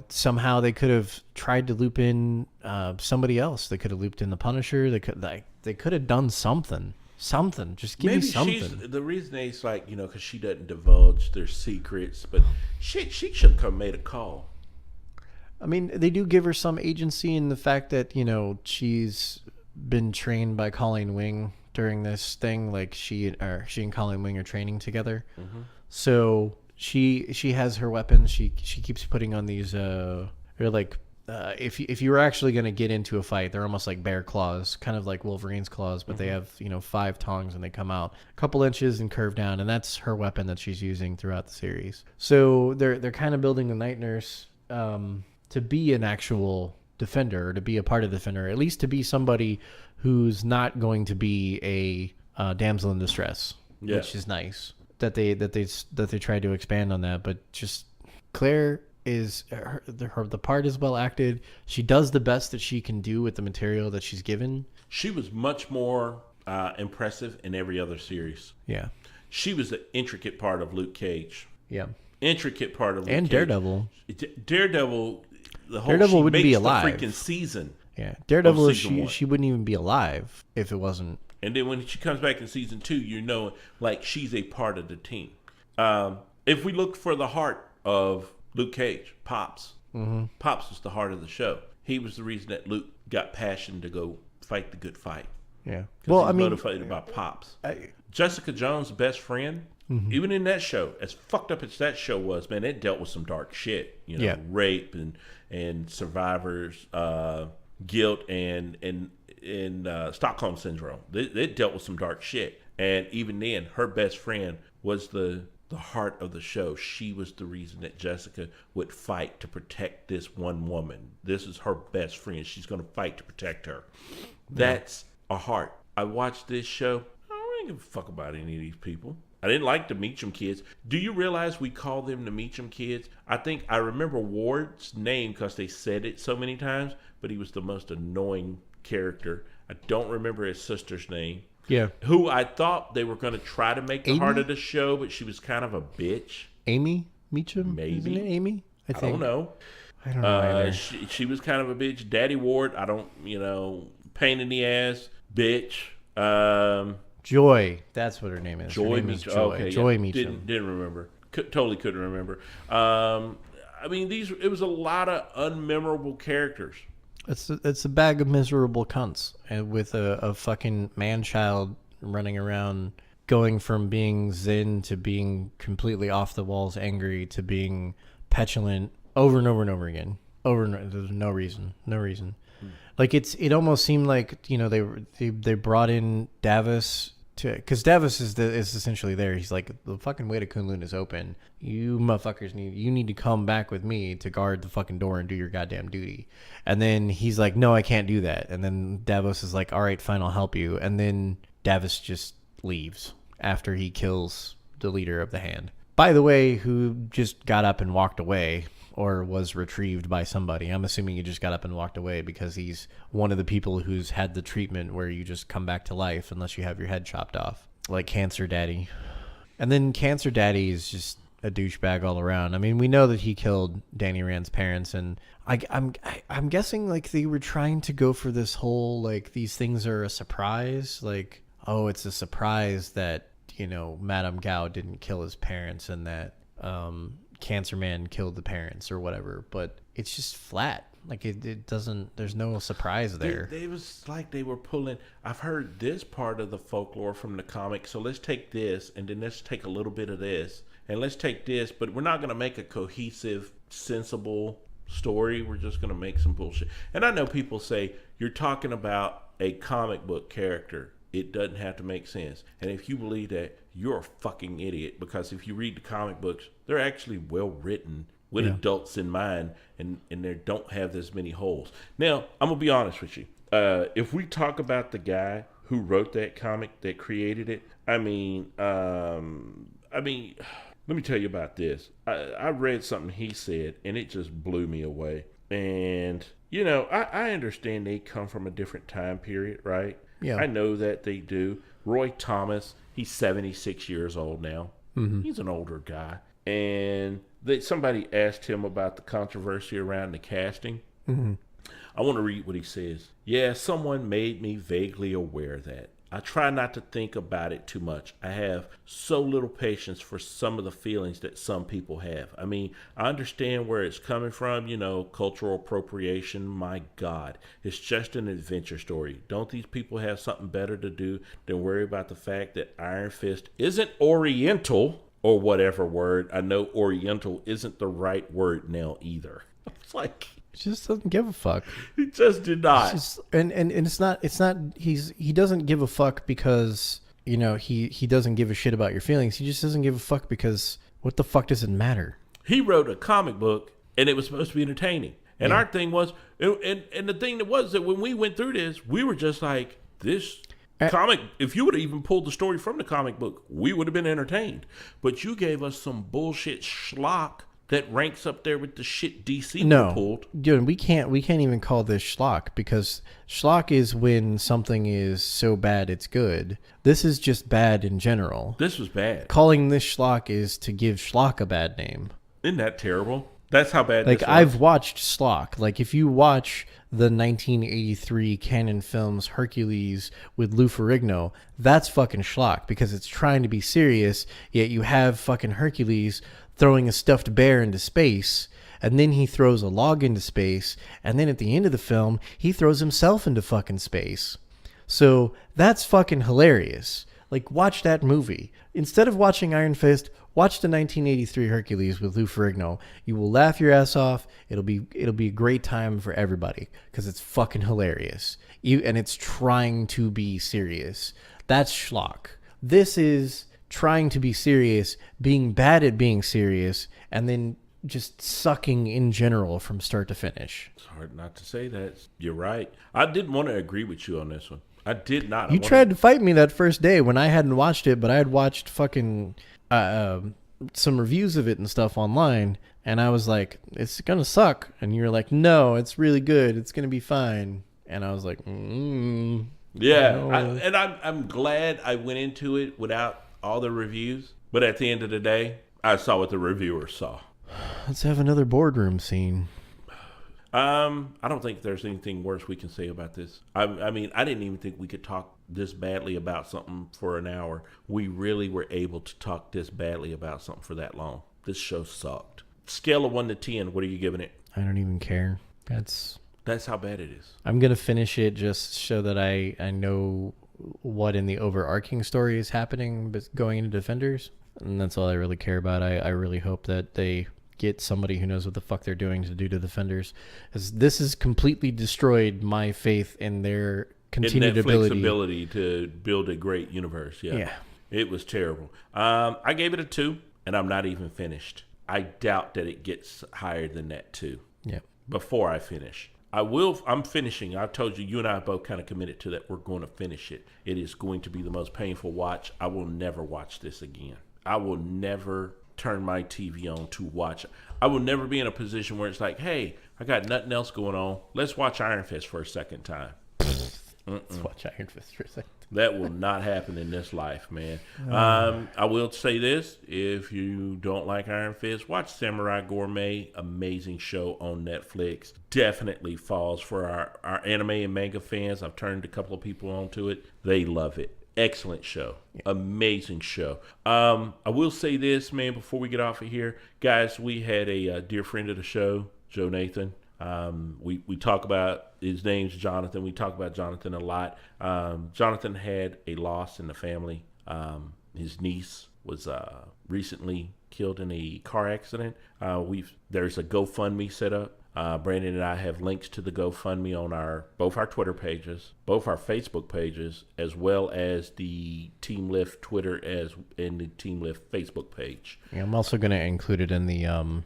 S1: somehow they could have tried to loop in somebody else. They could have looped in the Punisher. They could have done something. Something. Just give me something.
S2: She's, the reason it's like, because she doesn't divulge their secrets, but she should have made a call.
S1: I mean, they do give her some agency in the fact that, she's been trained by Colleen Wing during this thing. Like she and Colleen Wing are training together. Mm-hmm. So she has her weapons. She keeps putting on these, if you were actually going to get into a fight, they're almost like bear claws, kind of like Wolverine's claws, but they have, 5 tongs and they come out a couple inches and curve down. And that's her weapon that she's using throughout the series. So they're kind of building the Night Nurse, to be an actual defender, or to be a part of the defender, or at least to be somebody who's not going to be a damsel in distress, which is nice that they tried to expand on that. But just Claire is the part is well acted. She does the best that she can do with the material that she's given. She
S2: was much more impressive in every other series.
S1: Yeah,
S2: she was the intricate part of Luke Cage.
S1: Yeah,
S2: intricate part of Luke
S1: and
S2: Cage.
S1: Daredevil.
S2: The whole
S1: Daredevil wouldn't be
S2: the
S1: alive.
S2: Freaking season.
S1: Yeah, Daredevil. She wouldn't even be alive if it wasn't.
S2: And then when she comes back in season 2, like she's a part of the team. If we look for the heart of Luke Cage, Pops. Mm-hmm. Pops was the heart of the show. He was the reason that Luke got passion to go fight the good fight.
S1: Yeah.
S2: Well, I mean, motivated by Pops. Jessica Jones' best friend. Mm-hmm. Even in that show, as fucked up as that show was, man, it dealt with some dark shit. Rape and survivors' guilt and Stockholm Syndrome. They dealt with some dark shit, and even then, her best friend was the heart of the show. She was the reason that Jessica would fight to protect this one woman. This is her best friend. She's going to fight to protect her. That's a heart. I watched this show. I don't give a fuck about any of these people. I didn't like the Meacham kids. Do you realize we call them the Meacham kids? I think I remember Ward's name because they said it so many times, but he was the most annoying character. I don't remember his sister's name.
S1: Yeah.
S2: Who I thought they were going to try to make the heart of the show, but she was kind of a bitch.
S1: Amy Meacham?
S2: Maybe.
S1: Isn't it Amy?
S2: I don't know.
S1: I don't know either.
S2: She was kind of a bitch. Daddy Ward, I don't, pain in the ass, bitch.
S1: Joy. That's what her name is.
S2: Joy
S1: Meacham.
S2: Okay,
S1: Joy Meacham.
S2: Didn't remember. Totally couldn't remember. It was a lot of unmemorable characters.
S1: It's a bag of miserable cunts, and with a fucking man-child running around, going from being zen to being completely off the walls angry to being petulant over and over and over again. There's no reason. Like it almost seemed like they brought in Davos because Davos is essentially there. He's like, the fucking way to Kunlun is open. You motherfuckers need to come back with me to guard the fucking door and do your goddamn duty. And then he's like, no, I can't do that. And then Davos is like, all right, fine, I'll help you. And then Davos just leaves after he kills the leader of the Hand. By the way, who just got up and walked away or was retrieved by somebody. I'm assuming he just got up and walked away because he's one of the people who's had the treatment where you just come back to life unless you have your head chopped off. Like Cancer Daddy. And then Cancer Daddy is just a douchebag all around. I mean, we know that he killed Danny Rand's parents, and I'm guessing like they were trying to go for this whole like these things are a surprise. Like, oh, it's a surprise that, Madame Gao didn't kill his parents and that Cancer Man killed the parents or whatever, but it's just flat. Like it doesn't, there's no surprise there.
S2: It was like they were pulling, I've heard this part of the folklore from the comic, so let's take this and then let's take a little bit of this and let's take this, but we're not going to make a cohesive, sensible story. We're just going to make some bullshit. And I know people say, you're talking about a comic book character. It doesn't have to make sense. And if you believe that, you're a fucking idiot, because if you read the comic books, they're actually well written with adults in mind, and they don't have this many holes. Now, I'm going to be honest with you. If we talk about the guy who wrote that comic, that created it, let me tell you about this. I read something he said, and it just blew me away. And, I understand they come from a different time period, right?
S1: Yeah.
S2: I know that they do. Roy Thomas, he's 76 years old now. Mm-hmm. He's an older guy. And somebody asked him about the controversy around the casting. Mm-hmm. I want to read what he says. Yeah, someone made me vaguely aware of that. I try not to think about it too much. I have so little patience for some of the feelings that some people have. I mean, I understand where it's coming from, cultural appropriation. My God, it's just an adventure story. Don't these people have something better to do than worry about the fact that Iron Fist isn't Oriental or whatever word? I know Oriental isn't the right word now either. It's like...
S1: just doesn't give a fuck.
S2: He just did not.
S1: And it's not he doesn't give a fuck because, he doesn't give a shit about your feelings. He just doesn't give a fuck because what the fuck does it matter?
S2: He wrote a comic book and it was supposed to be entertaining. And our thing was, and the thing that was that when we went through this, we were just like, this comic, if you would have even pulled the story from the comic book, we would have been entertained. But you gave us some bullshit schlock that ranks up there with the shit DC pulled.
S1: Dude, we can't even call this schlock, because schlock is when something is so bad it's good. This is just bad in general.
S2: This was bad.
S1: Calling this schlock is to give schlock a bad name.
S2: Isn't that terrible? That's how bad this was.
S1: I've watched schlock. Like, if you watch the 1983 Canon Films Hercules with Lou Ferrigno, that's fucking schlock, because it's trying to be serious, yet you have fucking Hercules throwing a stuffed bear into space, and then he throws a log into space, and then at the end of the film, he throws himself into fucking space. So that's fucking hilarious. Like, watch that movie. Instead of watching Iron Fist, Watch the 1983 Hercules with Lou Ferrigno. You will laugh your ass off. It'll be a great time for everybody because it's fucking hilarious. And it's trying to be serious. That's schlock. This is trying to be serious, being bad at being serious, and then just sucking in general from start to finish.
S2: It's hard not to say that. You're right. I didn't want to agree with you on this one. I did not.
S1: You tried to fight me that first day when I hadn't watched it, but I had watched fucking some reviews of it and stuff online, and I was like, it's gonna suck, and you were like, no, it's really good, it's gonna be fine, and I was like,
S2: yeah,
S1: no.
S2: I'm glad I went into it without all the reviews, but at the end of the day, I saw what the reviewers saw.
S1: Let's have another boardroom scene.
S2: I don't think there's anything worse we can say about this. I mean, I didn't even think we could talk this badly about something for an hour. We really were able to talk this badly about something for that long. This show sucked. Scale of 1 to 10, what are you giving it?
S1: I don't even care. That's
S2: how bad it is.
S1: I'm gonna finish it just so that I know what in the overarching story is happening going into Defenders, and that's all I really care about. I really hope that they get somebody who knows what the fuck they're doing to do to Defenders, as this has completely destroyed my faith in their continued
S2: ability to build a great universe. Yeah. It was terrible. I gave it a 2, and I'm not even finished. I doubt that it gets higher than that 2.
S1: Yeah.
S2: Before I finish, I'm finishing. I told you, you and I both kind of committed to that. We're going to finish it. It is going to be the most painful watch. I will never watch this again. I will never turn my TV on to watch. I will never be in a position where it's like, hey, I got nothing else going on. Let's watch Iron Fist for a second time.
S1: Let's watch Iron Fist for a second.
S2: That will not happen in this life, man. I will say this. If you don't like Iron Fist, watch Samurai Gourmet. Amazing show on Netflix. Definitely falls for our anime and manga fans. I've turned a couple of people onto it. They love it. Excellent show. Amazing show. I will say this, man, before we get off of here. Guys, we had a dear friend of the show, Joe Nathan. We talk about, his name's Jonathan. We talk about Jonathan a lot. Jonathan had a loss in the family. His niece was recently killed in a car accident. There's a GoFundMe set up. Brandon and I have links to the GoFundMe on both our Twitter pages, both our Facebook pages, as well as the Team Lift Twitter and the Team Lift Facebook page.
S1: Yeah, I'm also going to include it in the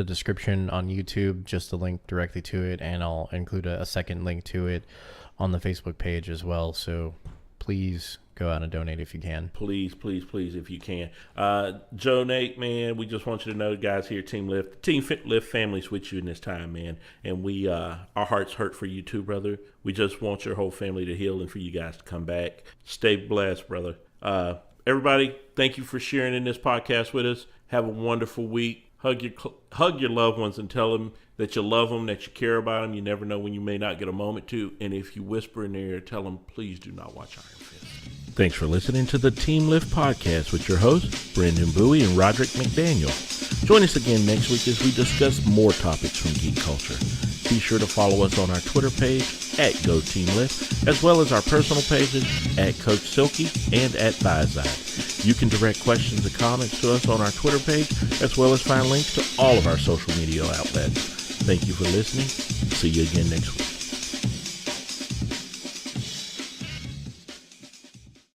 S1: description on YouTube, just a link directly to it, and I'll include a second link to it on the Facebook page as well. So please go out and donate if you can.
S2: Please, please, please, if you can. Joe, Nate, man, we just want you to know, guys here at Team Lift, Team Lift family's with you in this time, man. And we, our hearts hurt for you too, brother. We just want your whole family to heal and for you guys to come back. Stay blessed, brother. Everybody, thank you for sharing in this podcast with us. Have a wonderful week. Hug your loved ones and tell them that you love them, that you care about them. You never know when you may not get a moment to. And if you whisper in their ear, tell them, please do not watch Iron Fist. Thanks for listening to the Team Lift Podcast with your hosts, Brendan Bowie and Roderick McDaniel. Join us again next week as we discuss more topics from geek culture. Be sure to follow us on our Twitter page @GoTeamLift, as well as our personal pages @CoachSilky and @ThighSide. You can direct questions and comments to us on our Twitter page, as well as find links to all of our social media outlets. Thank you for listening. See you again next week.